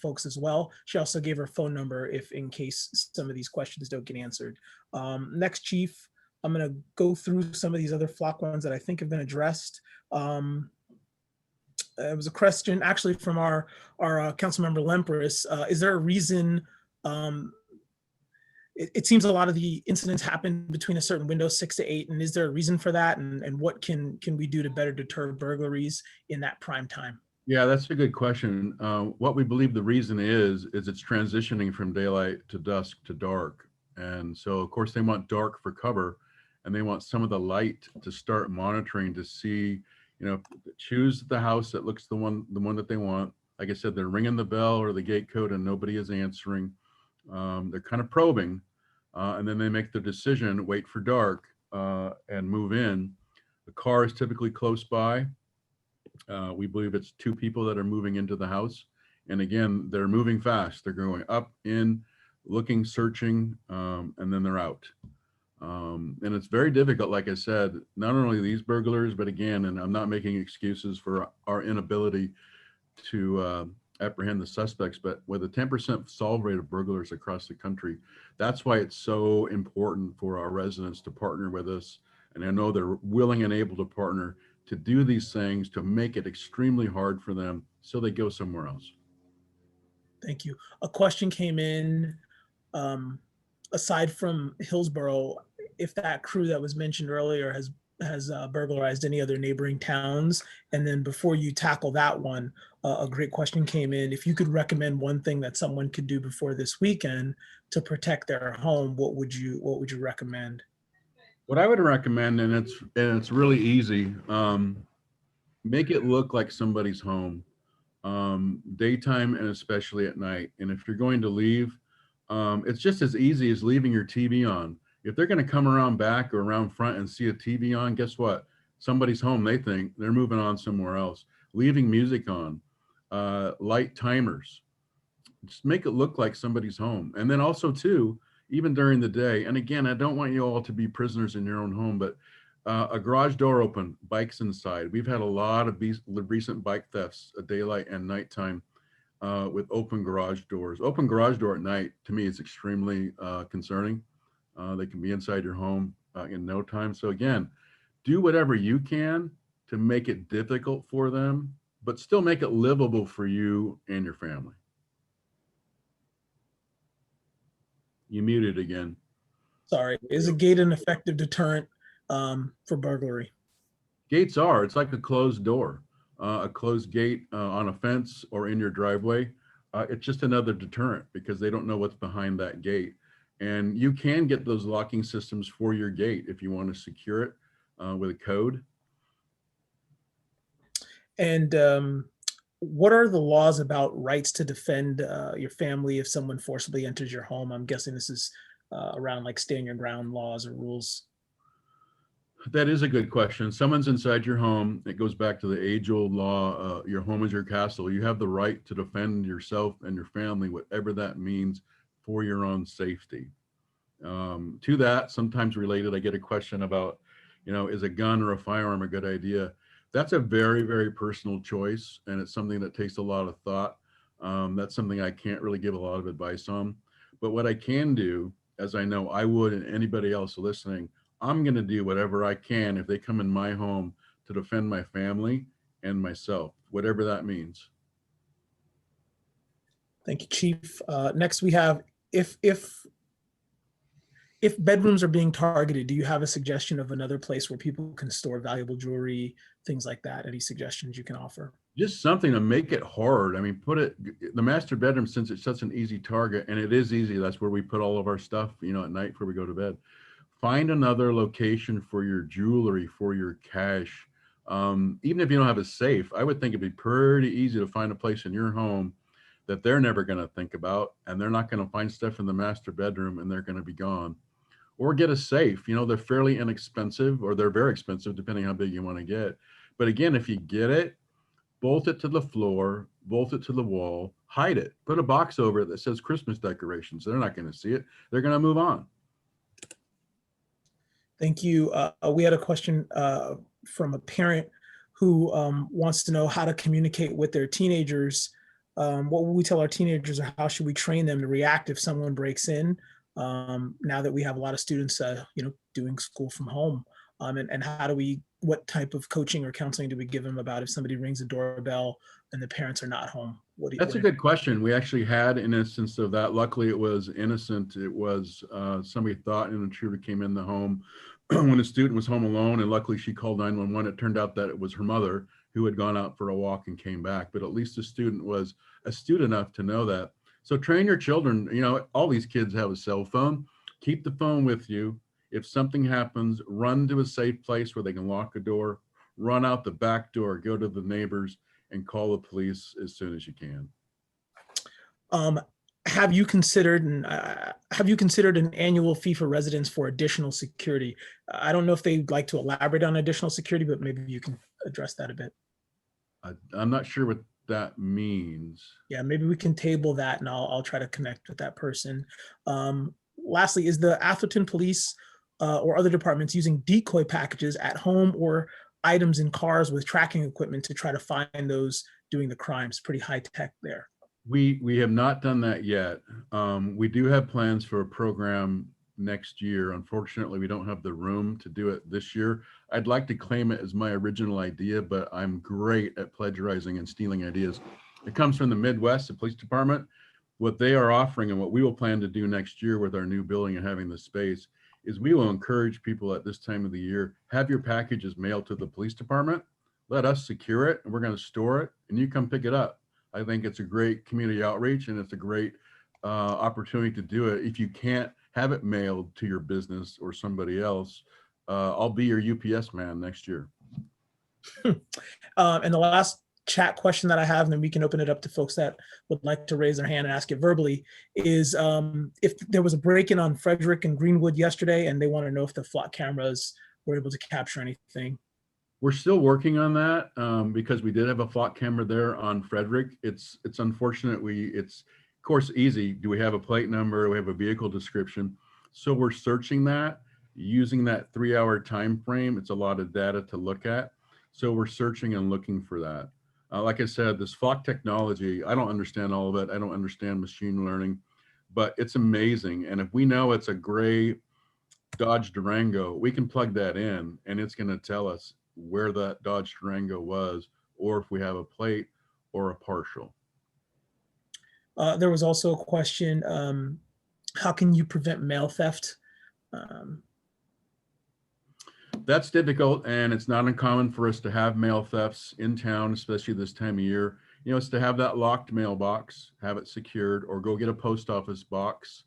folks as well. She also gave her phone number if in case some of these questions don't get answered. Next, Chief, I'm going to go through some of these other Flock ones that I think have been addressed. It was a question actually from our council member Lemperis. Is there a reason? It seems a lot of the incidents happen between a certain window, 6 to 8, and is there a reason for that? And what can we do to better deter burglaries in that prime time? Yeah, that's a good question. What we believe the reason is it's transitioning from daylight to dusk to dark. And so of course they want dark for cover, and they want some of the light to start monitoring to see, choose the house that looks the one that they want. Like I said, they're ringing the bell or the gate code and nobody is answering. They're kind of probing. And then they make the decision, wait for dark and move in. The car is typically close by. We believe it's 2 people that are moving into the house. And again, they're moving fast. They're going up, in, looking, searching, and then they're out. And it's very difficult, like I said, not only these burglars, but again, and I'm not making excuses for our inability to apprehend the suspects, but with a 10% solve rate of burglars across the country, that's why it's so important for our residents to partner with us. And I know they're willing and able to partner to do these things, to make it extremely hard for them so they go somewhere else. Thank you. A question came in, aside from Hillsborough, if that crew that was mentioned earlier has burglarized any other neighboring towns. And then before you tackle that one, a great question came in. If you could recommend one thing that someone could do before this weekend to protect their home, what would you recommend? What I would recommend, and it's really easy, make it look like somebody's home, daytime and especially at night. And if you're going to leave, it's just as easy as leaving your TV on. If they're going to come around back or around front and see a TV on, guess what? Somebody's home. They think they're moving on somewhere else. Leaving music on, light timers, just make it look like somebody's home. And then also too, even during the day, and again, I don't want you all to be prisoners in your own home, but A garage door open, bikes inside. We've had a lot of recent bike thefts, daylight and nighttime, with open garage doors. Open garage door at night, to me, is extremely concerning. They can be inside your home in no time. So again, do whatever you can to make it difficult for them, but still make it livable for you and your family. You muted again. Sorry, is a gate an effective deterrent for burglary? Gates are, it's like a closed door, a closed gate on a fence or in your driveway. It's just another deterrent because they don't know what's behind that gate. And you can get those locking systems for your gate if you want to secure it with a code. And what are the laws about rights to defend your family if someone forcibly enters your home? I'm guessing this is around like stand your ground laws or rules. That is a good question. Someone's inside your home. It goes back to the age-old law, your home is your castle. You have the right to defend yourself and your family, whatever that means, for your own safety. To that, sometimes related, I get a question about, is a gun or a firearm a good idea? That's a very, very personal choice, and it's something that takes a lot of thought. That's something I can't really give a lot of advice on. But what I can do, as I know I would and anybody else listening, I'm going to do whatever I can if they come in my home to defend my family and myself, whatever that means. Thank you, Chief. Next, we have if bedrooms are being targeted, do you have a suggestion of another place where people can store valuable jewelry, things like that? Any suggestions you can offer? Just something to make it hard. I mean, the master bedroom, since it's such an easy target, and it is easy, that's where we put all of our stuff, at night before we go to bed. Find another location for your jewelry, for your cash. Even if you don't have a safe, I would think it'd be pretty easy to find a place in your home that they're never going to think about, and they're not going to find stuff in the master bedroom and they're going to be gone. Or get a safe. They're fairly inexpensive, or they're very expensive depending how big you want to get. But again, if you get it, bolt it to the floor, bolt it to the wall, hide it, put a box over it that says Christmas decorations. They're not going to see it. They're going to move on. Thank you. We had a question from a parent who wants to know how to communicate with their teenagers. What will we tell our teenagers, or how should we train them to react if someone breaks in? Now that we have a lot of students, doing school from home, and what type of coaching or counseling do we give them about if somebody rings a doorbell and the parents are not home? That's a good question. We actually had an instance of that. Luckily, it was innocent. It was somebody thought an intruder came in the home when a student was home alone, and luckily she called 911. It turned out that it was her mother who had gone out for a walk and came back. But at least the student was astute enough to know that. So train your children. All these kids have a cell phone. Keep the phone with you. If something happens, run to a safe place where they can lock a door, run out the back door, go to the neighbors, and call the police as soon as you can. Have you considered an annual fee for residents for additional security? I don't know if they'd like to elaborate on additional security, but maybe you can address that a bit. I'm not sure what that means. Yeah, maybe we can table that, and I'll try to connect with that person. Lastly, is the Atherton Police or other departments using decoy packages at home or items in cars with tracking equipment to try to find those doing the crimes? Pretty high tech there. We have not done that yet. We do have plans for a program next year. Unfortunately, we don't have the room to do it this year. I'd like to claim it as my original idea, but I'm great at plagiarizing and stealing ideas. It comes from the Midwest, the police department. What they are offering and what we will plan to do next year with our new building and having the space is we will encourage people at this time of the year, have your packages mailed to the police department, let us secure it, and we're going to store it, and you come pick it up. I think it's a great community outreach, and it's a great opportunity to do it. If you can't have it mailed to your business or somebody else, I'll be your UPS man next year. And the last chat question that I have, and then we can open it up to folks that would like to raise their hand and ask it verbally, is if there was a break-in on Frederick and Greenwood yesterday, and they want to know if the flock cameras were able to capture anything. We're still working on that because we did have a flock camera there on Frederick. It's unfortunate. It's of course easy. Do we have a plate number? Do we have a vehicle description? So we're searching that. using that 3-hour time frame, it's a lot of data to look at. So we're searching and looking for that. Like I said, this flock technology, I don't understand all of it. I don't understand machine learning, but it's amazing. And if we know it's a gray Dodge Durango, we can plug that in and it's going to tell us where that Dodge Durango was, or if we have a plate or a partial. There was also a question, how can you prevent mail theft? That's difficult, and it's not uncommon for us to have mail thefts in town, especially this time of year. You know, it's to have that locked mailbox, have it secured, or go get a post office box.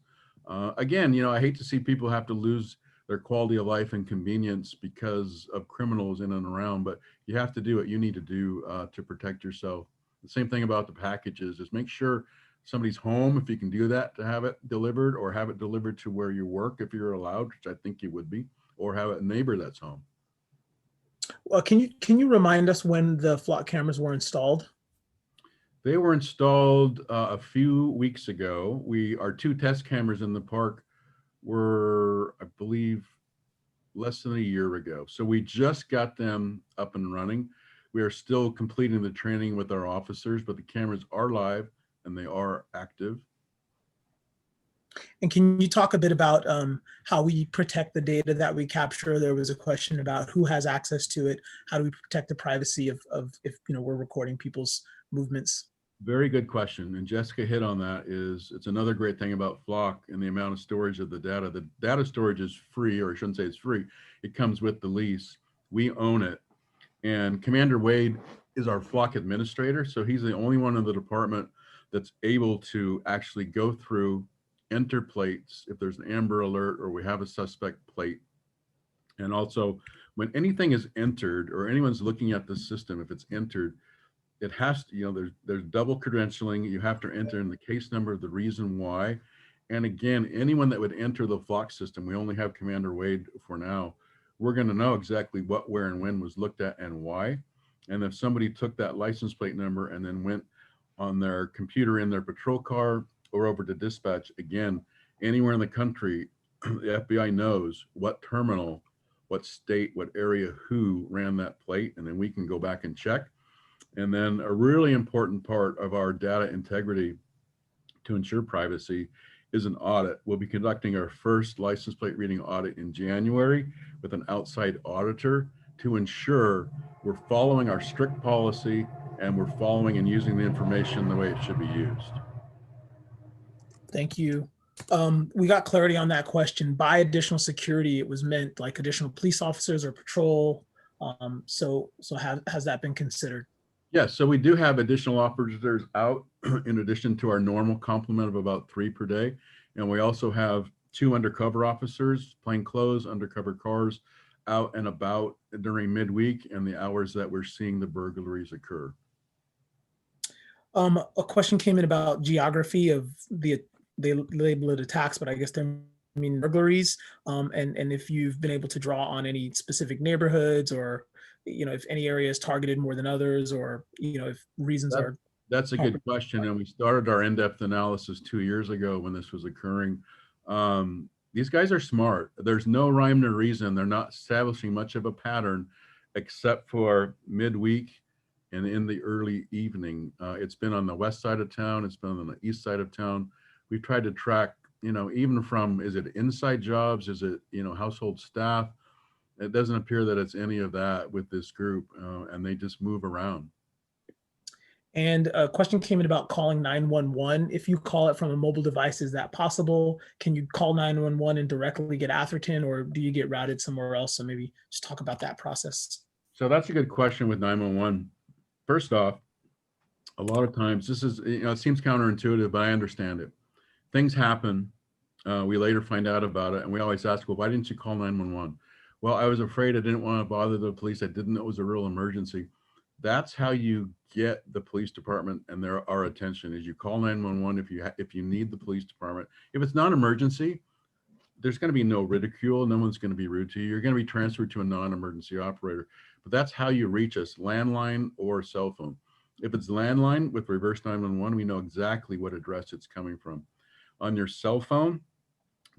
Again, you know, I hate to see people have to lose their quality of life and convenience because of criminals in and around, but you have to do what you need to do to protect yourself. The same thing about the packages is make sure somebody's home, if you can do that, to have it delivered, or have it delivered to where you work if you're allowed, which I think you would be, or have a neighbor that's home. Well, can you remind us when the flock cameras were installed? They were installed a few weeks ago. Our 2 test cameras in the park were, I believe, less than a year ago. So we just got them up and running. We are still completing the training with our officers, but the cameras are live and they are active. And can you talk a bit about how we protect the data that we capture? There was a question about who has access to it. How do we protect the privacy of if we're recording people's movements? Very good question. And Jessica hit on that. It's another great thing about Flock and the amount of storage of the data. The data storage is free, or I shouldn't say it's free. It comes with the lease. We own it. And Commander Wade is our Flock administrator. So he's the only one in the department that's able to actually go through, enter plates if there's an Amber Alert or we have a suspect plate. And also when anything is entered or anyone's looking at the system, if it's entered, it has to, there's double credentialing. You have to enter in the case number, the reason why. And again, anyone that would enter the Flock system, we only have Commander Wade for now. We're going to know exactly what, where, and when was looked at and why. And if somebody took that license plate number and then went on their computer in their patrol car or over to dispatch, again, anywhere in the country, the FBI knows what terminal, what state, what area, who ran that plate, and then we can go back and check. And then a really important part of our data integrity to ensure privacy is an audit. We'll be conducting our first license plate reading audit in January with an outside auditor to ensure we're following our strict policy and we're following and using the information the way it should be used. Thank you. We got clarity on that question. By additional security, it was meant like additional police officers or patrol. So has that been considered? Yes, so we do have additional officers out in addition to our normal complement of about 3 per day. And we also have 2 undercover officers, plainclothes, undercover cars, out and about during midweek and the hours that we're seeing the burglaries occur. A question came in about geography of they label it attacks, but I guess they mean burglaries. And if you've been able to draw on any specific neighborhoods or if any area is targeted more than others, or if reasons are. That's a good question, and we started our in-depth analysis 2 years ago when this was occurring. These guys are smart. There's no rhyme nor reason. They're not establishing much of a pattern, except for midweek and in the early evening. It's been on the west side of town. It's been on the east side of town. We've tried to track, even from, is it inside jobs? Is it, household staff? It doesn't appear that it's any of that with this group, and they just move around. And a question came in about calling 911. If you call it from a mobile device, is that possible? Can you call 911 and directly get Atherton, or do you get routed somewhere else? So maybe just talk about that process. So that's a good question with 911. First off, a lot of times this is, it seems counterintuitive, but I understand it. Things happen. We later find out about it, and we always ask, well, why didn't you call 911? Well, I was afraid. I didn't want to bother the police. I didn't know it was a real emergency. That's how you get the police department and our attention, is you call 911 if you need the police department. If it's not emergency, there's going to be no ridicule. No one's going to be rude to you. You're going to be transferred to a non-emergency operator. But that's how you reach us, landline or cell phone. If it's landline with reverse 911, we know exactly what address it's coming from. On your cell phone,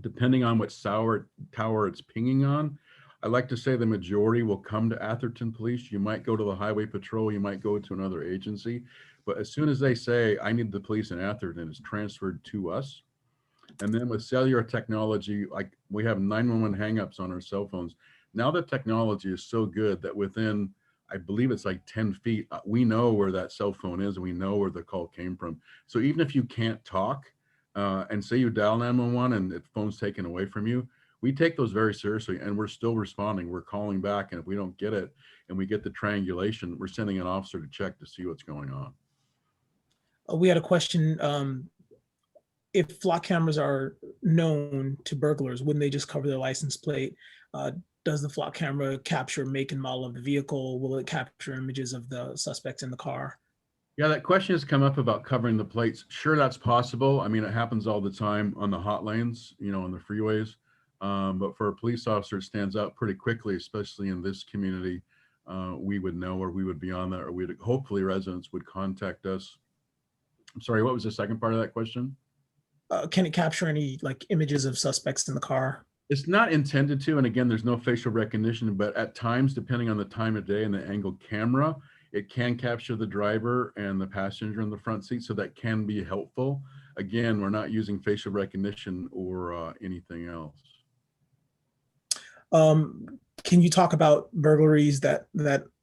depending on what tower it's pinging on. I like to say the majority will come to Atherton Police. You might go to the Highway Patrol, you might go to another agency, but as soon as they say, I need the police in Atherton, it's transferred to us. And then with cellular technology, like we have 911 hangups on our cell phones. Now the technology is so good that within, I believe it's like 10 feet, we know where that cell phone is and we know where the call came from. So even if you can't talk and say you dial 911 and the phone's taken away from you, we take those very seriously and we're still responding. We're calling back. And if we don't get it and we get the triangulation, we're sending an officer to check to see what's going on. We had a question. If flock cameras are known to burglars, wouldn't they just cover their license plate? Does the flock camera capture make and model of the vehicle? Will it capture images of the suspects in the car? Yeah, that question has come up about covering the plates. Sure, that's possible. I mean, it happens all the time on the hot lanes, you know, on the freeways. But for a police officer, it stands out pretty quickly, especially in this community. We would know, or we would be on that, or we'd hopefully residents would contact us. I'm sorry, what was the second part of that question? Can it capture any like images of suspects in the car? It's not intended to, and again, there's no facial recognition, but at times, depending on the time of day and the angled camera, it can capture the driver and the passenger in the front seat, so that can be helpful. Again, we're not using facial recognition or anything else. Can you talk about burglaries that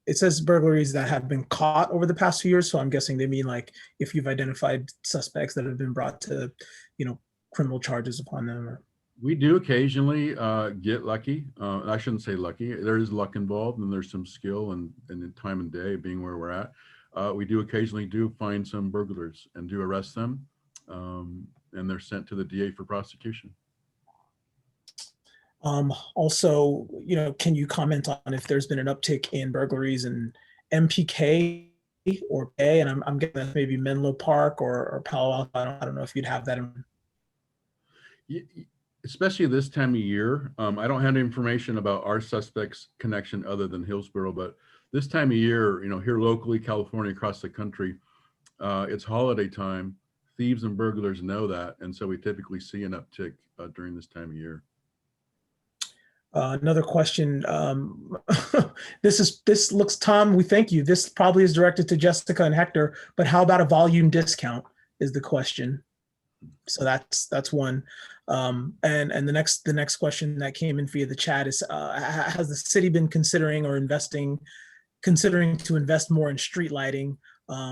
it says burglaries that have been caught over the past few years? So I'm guessing they mean like if you've identified suspects that have been brought to, you know, criminal charges upon them. Or... We do occasionally get lucky. I shouldn't say lucky. There is luck involved, and there's some skill and time and day being where we're at. We do occasionally find some burglars and do arrest them, and they're sent to the DA for prosecution. Also, you know, can you comment on if there's been an uptick in burglaries in MPK or Bay? And I'm getting that maybe Menlo Park or Palo Alto. I don't know if you'd have that in. Especially this time of year. I don't have any information about our suspects connection other than Hillsborough, but this time of year, you know, here locally, California, across the country, it's holiday time. Thieves and burglars know that. And so we typically see an uptick during this time of year. Another question. This looks, Tom, we thank you. This probably is directed to Jessica and Hector, but how about a volume discount is the question. So that's one. And the next question that came in via the chat is, has the city been considering to invest more in street lighting?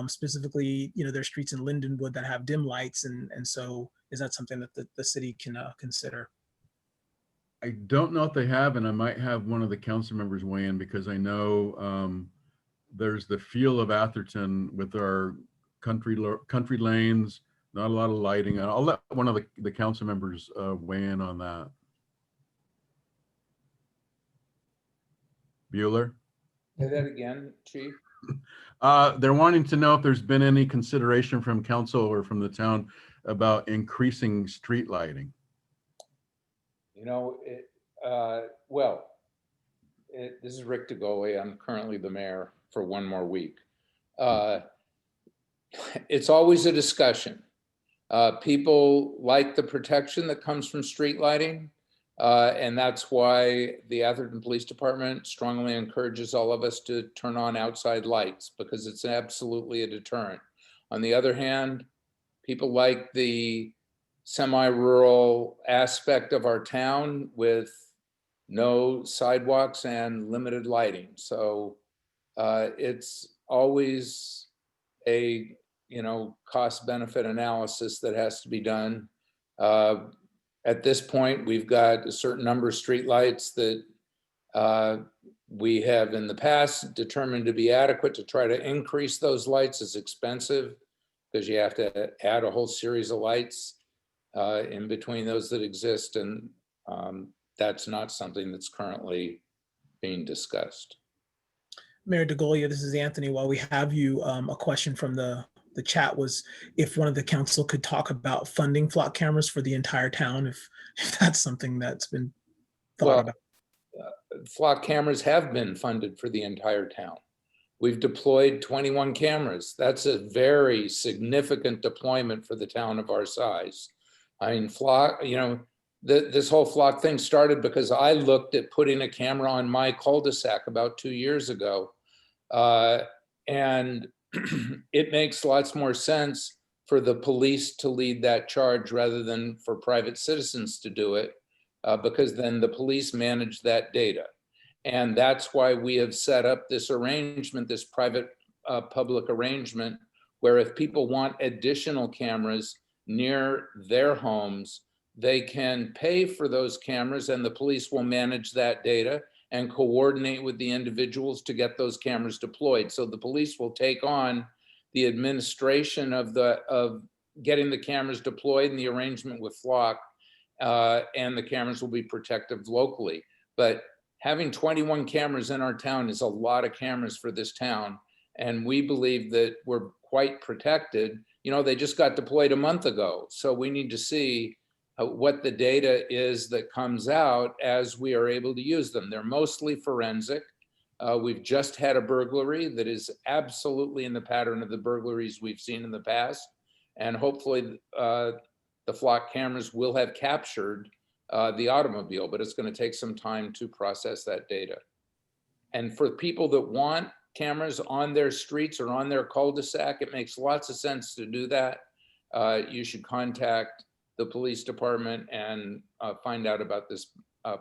Specifically, you know, there's streets in Lindenwood that have dim lights. And so is that something that the city can consider? I don't know if they have, and I might have one of the council members weigh in because I know there's the feel of Atherton with our country lanes, not a lot of lighting. I'll let one of the council members weigh in on that. Bueller? Say that again, Chief. They're wanting to know if there's been any consideration from council or from the town about increasing street lighting. You know, this is Rick DeGoey. I'm currently the mayor for one more week. It's always a discussion. People like the protection that comes from street lighting, and that's why the Atherton Police Department strongly encourages all of us to turn on outside lights, because it's absolutely a deterrent. On the other hand, people like the semi-rural aspect of our town with no sidewalks and limited lighting. So it's always a, you know, cost benefit analysis that has to be done. At this point, we've got a certain number of streetlights that we have in the past determined to be adequate. To try to increase those lights is expensive because you have to add a whole series of lights in between those that exist, and that's not something that's currently being discussed. Mayor DeGolia, this is Anthony. While we have you, a question from the chat was if one of the council could talk about funding flock cameras for the entire town, if that's something that's been thought about. Flock cameras have been funded for the entire town. We've deployed 21 cameras. That's a very significant deployment for the town of our size. I mean, flock, you know, this whole flock thing started because I looked at putting a camera on my cul-de-sac about 2 years ago. And it makes lots more sense for the police to lead that charge rather than for private citizens to do it, because then the police manage that data. And that's why we have set up this arrangement, this private public arrangement, where if people want additional cameras near their homes, they can pay for those cameras and the police will manage that data and coordinate with the individuals to get those cameras deployed. So the police will take on the administration of getting the cameras deployed and the arrangement with Flock, and the cameras will be protective locally. But having 21 cameras in our town is a lot of cameras for this town. And we believe that we're quite protected. You know, they just got deployed a month ago. So we need to see what the data is that comes out as we are able to use them. They're mostly forensic. We've just had a burglary that is absolutely in the pattern of the burglaries we've seen in the past. And hopefully the Flock cameras will have captured the automobile, but it's going to take some time to process that data. And for people that want cameras on their streets or on their cul-de-sac, it makes lots of sense to do that. You should contact the police department and find out about this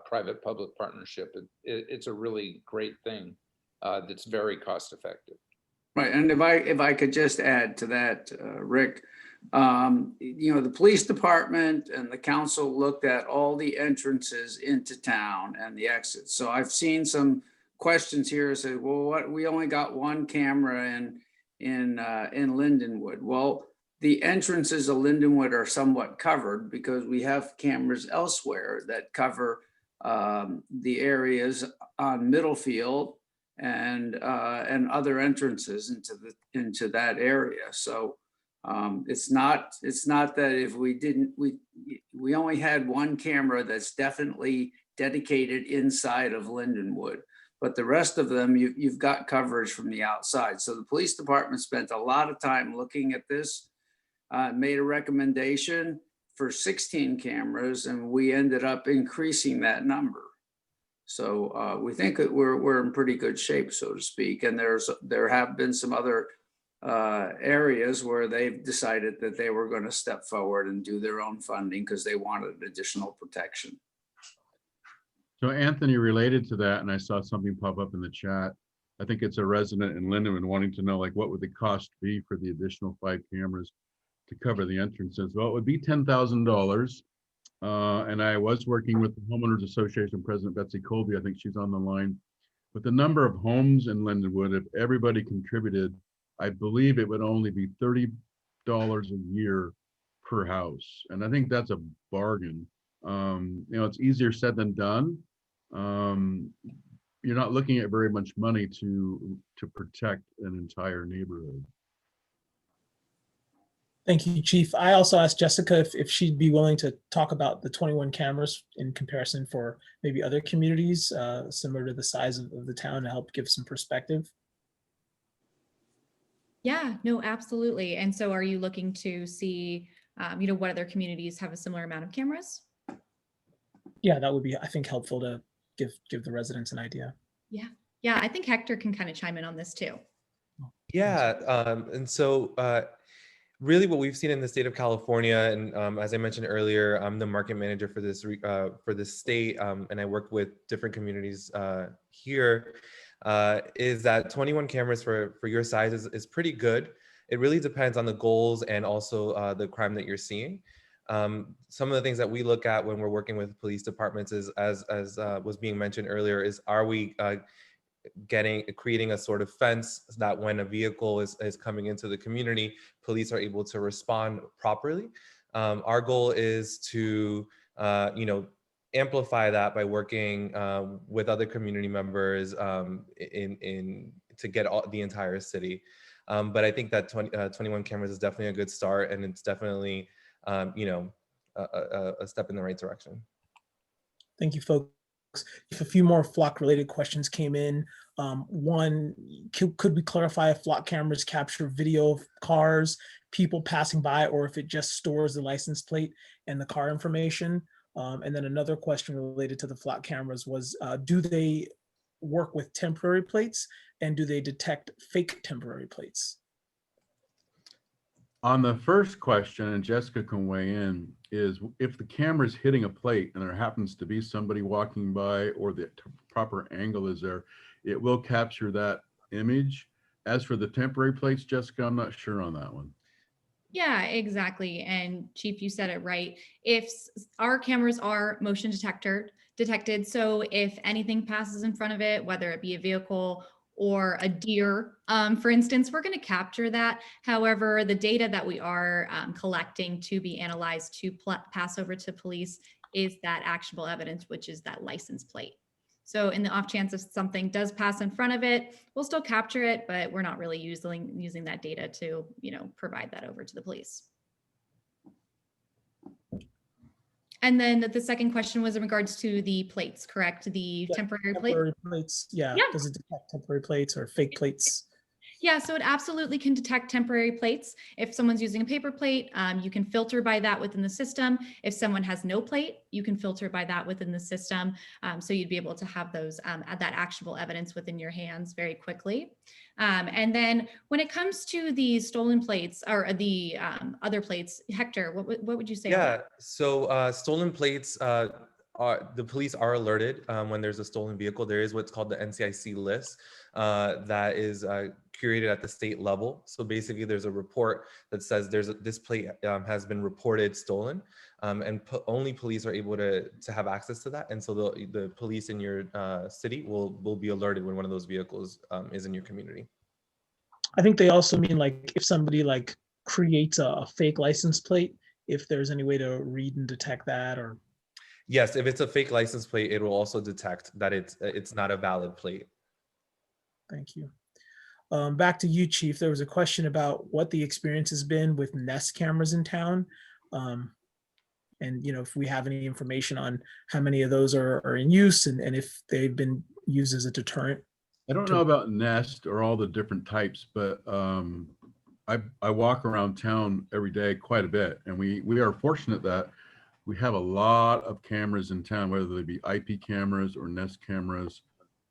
private-public partnership. It's a really great thing that's very cost-effective. Right, and if I could just add to that, Rick, you know, the police department and the council looked at all the entrances into town and the exits. So I've seen some questions here say, well, what, we only got one camera in Lindenwood. Well, the entrances of Lindenwood are somewhat covered because we have cameras elsewhere that cover the areas on Middlefield and other entrances into that area. So it's not that if we only had one camera that's definitely dedicated inside of Lindenwood, but the rest of them you've got coverage from the outside. So the police department spent a lot of time looking at this, made a recommendation for 16 cameras, and we ended up increasing that number. So we think that we're in pretty good shape, so to speak. And there have been some other areas where they've decided that they were going to step forward and do their own funding because they wanted additional protection. So Anthony, related to that, and I saw something pop up in the chat. I think it's a resident in Lindenwood wanting to know, like, what would the cost be for the additional 5 cameras to cover the entrances? Well, it would be $10,000. And I was working with the Homeowners Association President Betsy Colby. I think she's on the line. With the number of homes in Lindenwood, if everybody contributed, I believe it would only be $30 a year per house. And I think that's a bargain. You know, it's easier said than done. You're not looking at very much money to protect an entire neighborhood. Thank you, Chief. I also asked Jessica if she'd be willing to talk about the 21 cameras in comparison for maybe other communities similar to the size of the town to help give some perspective. Yeah, no, absolutely. And so are you looking to see, you know, what other communities have a similar amount of cameras? Yeah, that would be, I think, helpful to give the residents an idea. Yeah. Yeah, I think Hector can kind of chime in on this too. Yeah, and so really what we've seen in the state of California, and as I mentioned earlier, I'm the market manager for this state, and I work with different communities here, is that 21 cameras for your size is pretty good. It really depends on the goals and also the crime that you're seeing. Some of the things that we look at when we're working with police departments is, as was being mentioned earlier, is are we creating a sort of fence that when a vehicle is coming into the community, police are able to respond properly. Our goal is to, you know, amplify that by working with other community members to get the entire city. But I think that 21 cameras is definitely a good start, and it's definitely, you know, a step in the right direction. Thank you, folks. If a few more flock related questions came in, one, could we clarify if flock cameras capture video of cars, people passing by, or if it just stores the license plate and the car information? And then another question related to the flock cameras was, do they work with temporary plates, and do they detect fake temporary plates? On the first question, and Jessica can weigh in, is if the camera's hitting a plate and there happens to be somebody walking by or the proper angle is there, it will capture that image. As for the temporary plates, Jessica, I'm not sure on that one. Yeah, exactly. And Chief, you said it right. If our cameras are motion detected, so if anything passes in front of it, whether it be a vehicle or a deer, for instance, we're going to capture that. However, the data that we are collecting to be analyzed to pass over to police is that actionable evidence, which is that license plate. So in the off chance if something does pass in front of it, we'll still capture it, but we're not really using that data to, provide that over to the police. And then the second question was in regards to the plates, correct? The temporary plates. Yeah. Yeah. Does it detect temporary plates or fake plates? Yeah, so it absolutely can detect temporary plates. If someone's using a paper plate, you can filter by that within the system. If someone has no plate, you can filter by that within the system. So you'd be able to have those that actionable evidence within your hands very quickly. And then when it comes to the stolen plates or the other plates, Hector, what would you say? Yeah, so stolen plates, the police are alerted when there's a stolen vehicle. There is what's called the NCIC list that is curated at the state level. So basically there's a report that says this plate has been reported stolen, and only police are able to have access to that. And so the police in your city will be alerted when one of those vehicles is in your community. I think they also mean like if somebody like creates a fake license plate, if there's any way to read and detect that, or. Yes, if it's a fake license plate, it will also detect that it's not a valid plate. Thank you. Back to you, Chief. There was a question about what the experience has been with Nest cameras in town. And if we have any information on how many of those are in use and if they've been used as a deterrent. I don't know about Nest or all the different types, but I walk around town every day quite a bit, and we are fortunate that we have a lot of cameras in town, whether they be IP cameras or Nest cameras,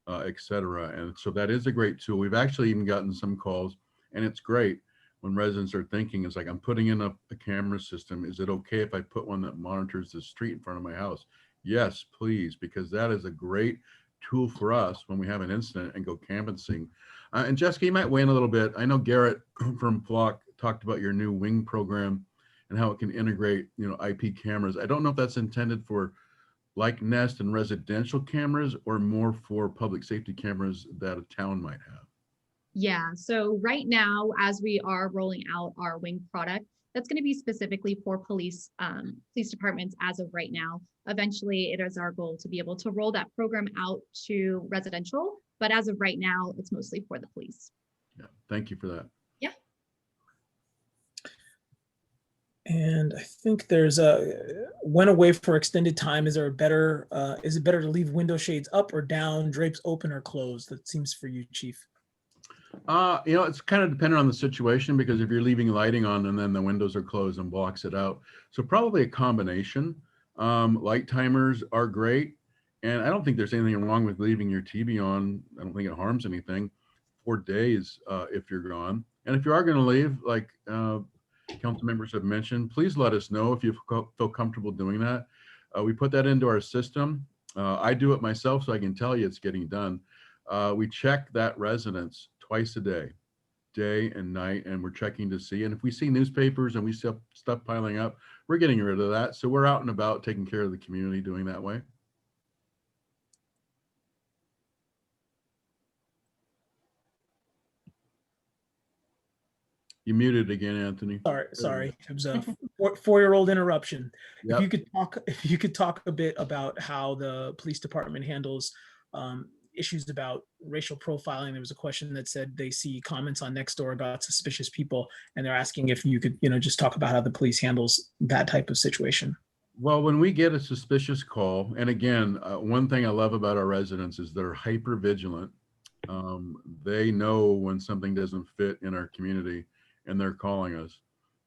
et cetera. And so that is a great tool. We've actually even gotten some calls, and it's great when residents are thinking, it's like, I'm putting in a camera system. Is it okay if I put one that monitors the street in front of my house? Yes, please, because that is a great tool for us when we have an incident and go canvassing. And Jessica, you might weigh in a little bit. I know Garrett from Flock talked about your new wing program and how it can integrate, IP cameras. I don't know if that's intended for like Nest and residential cameras or more for public safety cameras that a town might have. Yeah, so right now, as we are rolling out our wing product, that's going to be specifically for police departments as of right now. Eventually, it is our goal to be able to roll that program out to residential, but as of right now, it's mostly for the police. Yeah, thank you for that. Yeah. And I think there's when away for extended time, is it better to leave window shades up or down, drapes open or closed? That seems for you, Chief. It's kind of dependent on the situation, because if you're leaving lighting on and then the windows are closed and blocks it out. So probably a combination. Light timers are great. And I don't think there's anything wrong with leaving your TV on. I don't think it harms anything for days if you're gone. And if you are going to leave, like council members have mentioned, please let us know if you feel comfortable doing that. We put that into our system. I do it myself, so I can tell you it's getting done. We check that residence twice a day and night, and we're checking to see. And if we see newspapers and we see stuff piling up, we're getting rid of that. So we're out and about taking care of the community doing that way. You muted again, Anthony. Sorry. It was a four-year-old interruption. Yep. If you could talk a bit about how the police department handles issues about racial profiling. There was a question that said they see comments on Nextdoor about suspicious people, and they're asking if you could, just talk about how the police handles that type of situation. Well, when we get a suspicious call, and again, one thing I love about our residents is they're hyper vigilant. They know when something doesn't fit in our community, and they're calling us,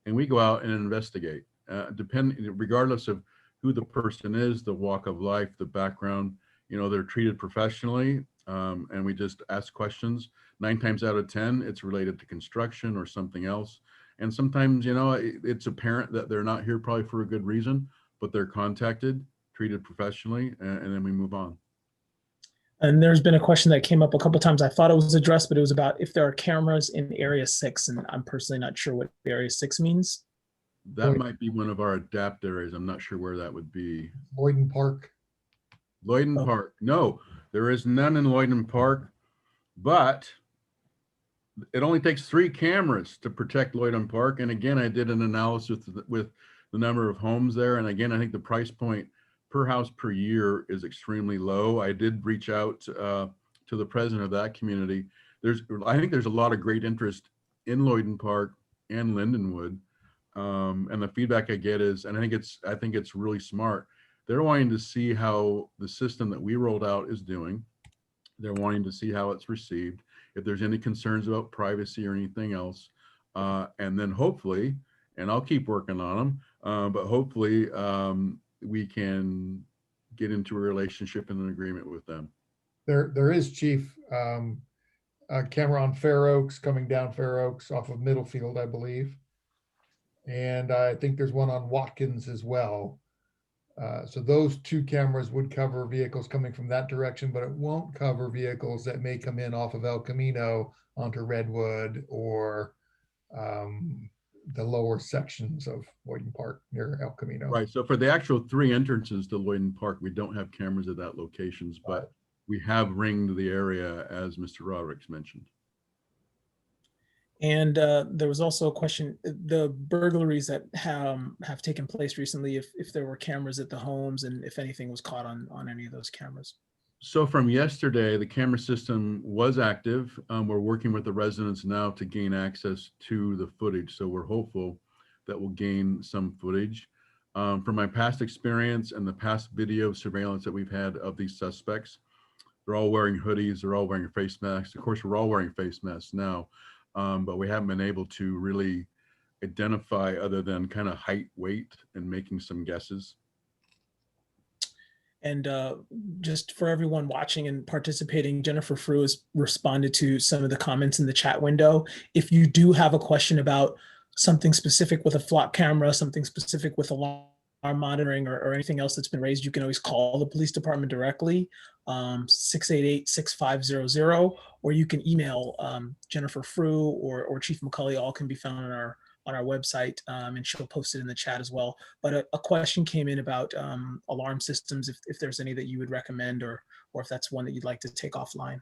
and we go out and investigate. Regardless of who the person is, the walk of life, the background. They're treated professionally, and we just ask questions. 9 times out of 10, it's related to construction or something else. And sometimes, it's apparent that they're not here probably for a good reason, but they're contacted, treated professionally, and then we move on. And there's been a question that came up a couple times. I thought it was addressed, but it was about if there are cameras in Area 6, and I'm personally not sure what Area 6 means. That might be one of our adapt areas. I'm not sure where that would be. Lloyden Park. Lloyden Oh. Park. No, there is none in Lloyden Park, but it only takes 3 cameras to protect Lloyden Park. And again, I did an analysis with the number of homes there. And again, I think the price point per house per year is extremely low. I did reach out to the president of that community. I think there's a lot of great interest in Lloyden Park and Lindenwood. And the feedback I get is, and I think it's really smart. They're wanting to see how the system that we rolled out is doing. They're wanting to see how it's received, if there's any concerns about privacy or anything else. And then hopefully, and I'll keep working on them, but hopefully we can get into a relationship and an agreement with them. There is, Chief, a camera on Fair Oaks, coming down Fair Oaks off of Middlefield, I believe. And I think there's one on Watkins as well. So those 2 cameras would cover vehicles coming from that direction, but it won't cover vehicles that may come in off of El Camino onto Redwood or the lower sections of Lloyden Park near El Camino. Right. So for the actual 3 entrances to Lloyden Park, we don't have cameras at that locations, but we have ringed the area, as Mr. Rodericks mentioned. And there was also a question, the burglaries that have taken place recently, if there were cameras at the homes and if anything was caught on any of those cameras. So from yesterday, the camera system was active. We're working with the residents now to gain access to the footage. So we're hopeful that we'll gain some footage. From my past experience and the past video surveillance that we've had of these suspects, they're all wearing hoodies, they're all wearing face masks. Of course, we're all wearing face masks now, but we haven't been able to really identify other than kind of height, weight, and making some guesses. And just for everyone watching and participating, Jennifer Frew has responded to some of the comments in the chat window. If you do have a question about something specific with a flock camera, something specific with alarm monitoring or anything else that's been raised, you can always call the police department directly, 688-6500, or you can email Jennifer Frew or Chief McCulley. All can be found on our website, and she'll post it in the chat as well. But a question came in about alarm systems, if there's any that you would recommend, or if that's one that you'd like to take offline.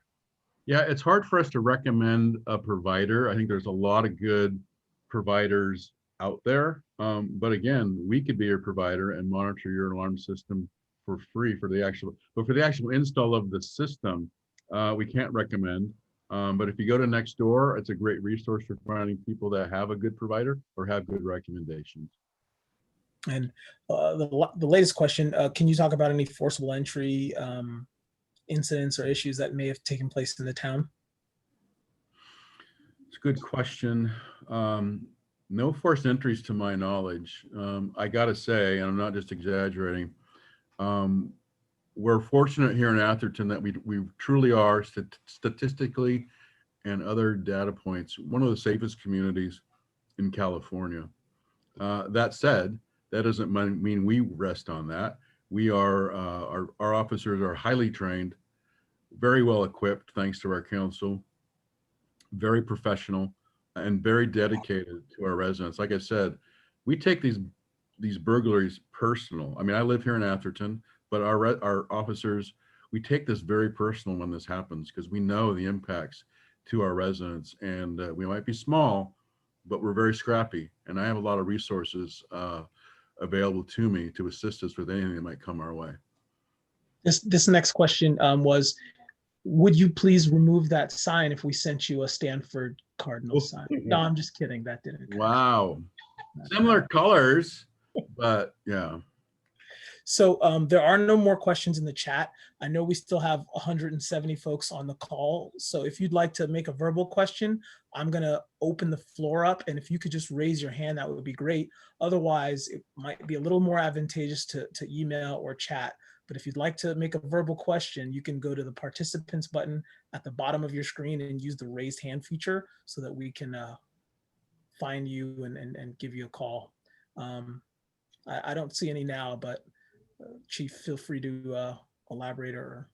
Yeah, it's hard for us to recommend a provider. I think there's a lot of good providers out there. But again, we could be your provider and monitor your alarm system for free for the actual install of the system. We can't recommend. But if you go to Nextdoor, it's a great resource for finding people that have a good provider or have good recommendations. And the latest question, can you talk about any forcible entry incidents or issues that may have taken place in the town? It's a good question. No forced entries to my knowledge. I gotta say, and I'm not just exaggerating, we're fortunate here in Atherton that we truly are statistically and other data points one of the safest communities in California. That said, that doesn't mean we rest on that. We are our officers are highly trained, very well equipped, thanks to our council, very professional, and very dedicated to our residents. Like I said, we take these burglaries personal. I mean, I live here in Atherton, but our officers, we take this very personal when this happens, because we know the impacts to our residents. And we might be small, but we're very scrappy. And I have a lot of resources available to me to assist us with anything that might come our way. This next question was, would you please remove that sign if we sent you a Stanford Cardinals sign? No, I'm just kidding. That didn't occur. Wow. Similar colors, but yeah. So there are no more questions in the chat. I know we still have 170 folks on the call. So if you'd like to make a verbal question, I'm gonna open the floor up. And if you could just raise your hand, that would be great. Otherwise, it might be a little more advantageous to email or chat. But if you'd like to make a verbal question, you can go to the participants button at the bottom of your screen and use the raised hand feature so that we can find you and give you a call. I don't see any now, but Chief, feel free to elaborate or.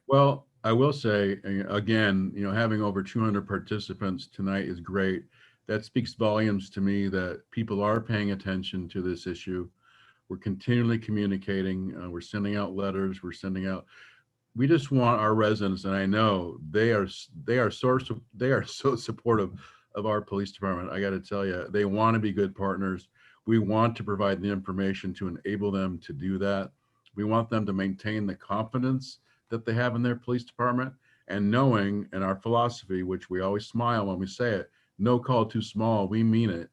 Well, I will say, again, having over 200 participants tonight is great. That speaks volumes to me that people are paying attention to this issue. We're continually communicating. We're sending out letters. We just want our residents, and I know they are so supportive of our police department. I got to tell you, they want to be good partners. We want to provide the information to enable them to do that. We want them to maintain the confidence that they have in their police department, and knowing in our philosophy, which we always smile when we say it, no call too small. We mean it.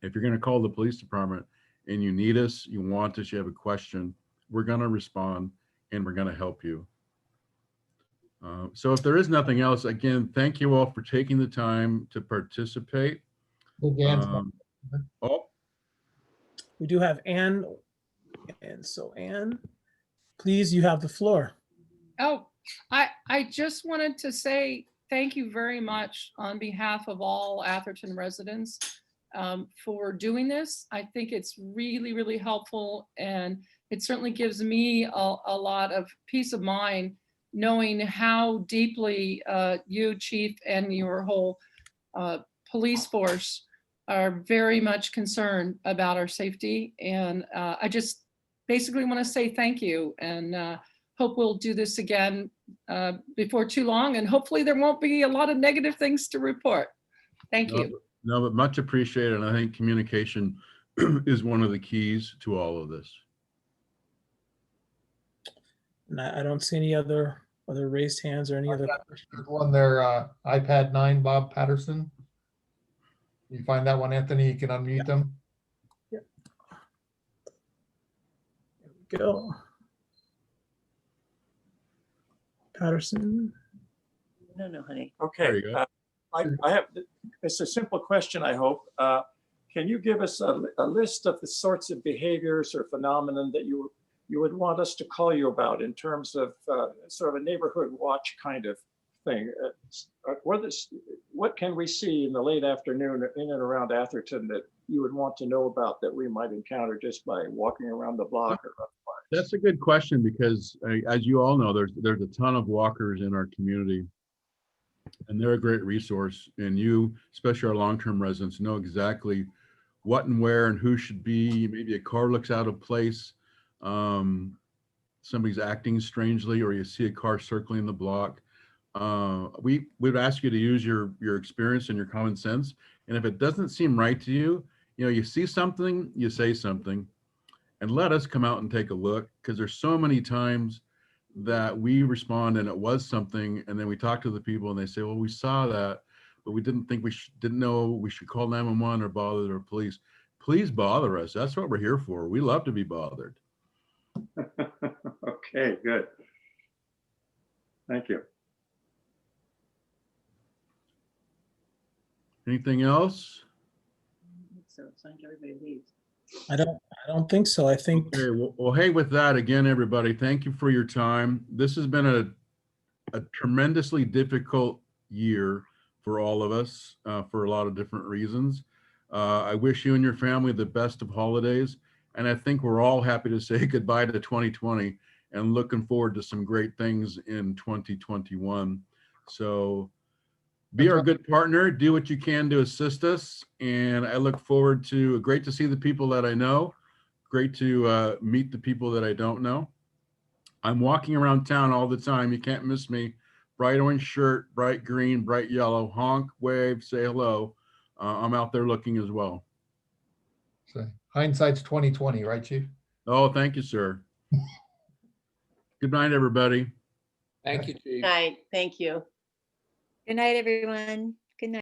If you're going to call the police department and you need us, you want us, you have a question, we're going to respond and we're going to help you. So if there is nothing else, again, thank you all for taking the time to participate. We do have Anne. And so Anne, please, you have the floor. Oh, I just wanted to say thank you very much on behalf of all Atherton residents for doing this. I think it's really, really helpful, and it certainly gives me a lot of peace of mind knowing how deeply you, Chief, and your whole police force are very much concerned about our safety. And I just basically want to say thank you, and hope we'll do this again before too long, and hopefully there won't be a lot of negative things to report. Thank you. No, but much appreciated. And I think communication is one of the keys to all of this. And I don't see any other raised hands or any other questions. There's one there, iPad 9, Bob Patterson. You find that one, Anthony? You can unmute them. Yeah. There we go. Patterson. No, honey. Okay. I have, it's a simple question, I hope. Can you give us a list of the sorts of behaviors or phenomenon that you would want us to call you about in terms of sort of a neighborhood watch kind of thing? What can we see in the late afternoon in and around Atherton that you would want to know about that we might encounter just by walking around the block or otherwise? That's a good question, because as you all know, there's a ton of walkers in our community, and they're a great resource. And you, especially our long-term residents, know exactly what and where and who should be. Maybe a car looks out of place, somebody's acting strangely, or you see a car circling the block. We would ask you to use your experience and your common sense. And if it doesn't seem right to you, you see something, you say something, and let us come out and take a look, because there's so many times that we respond and it was something, and then we talk to the people and they say, well, we saw that, but we didn't think didn't know we should call 911 or bother the police. Please bother us. That's what we're here for. We love to be bothered. Okay, good. Thank you. Anything else? So it's like everybody leaves. I don't think so. I think. Okay, well, hey, with that, again, everybody, thank you for your time. This has been a tremendously difficult year for all of us, for a lot of different reasons. I wish you and your family the best of holidays. And I think we're all happy to say goodbye to 2020 and looking forward to some great things in 2021. So be our good partner, do what you can to assist us. And I look forward to, great to see the people that I know, great to meet the people that I don't know. I'm walking around town all the time. You can't miss me. Bright orange shirt, bright green, bright yellow, honk, wave, say hello. I'm out there looking as well. So hindsight's 2020, right, Chief? Oh, thank you, sir. Good night, everybody. Thank you, Chief. Night, thank you. Good night, everyone.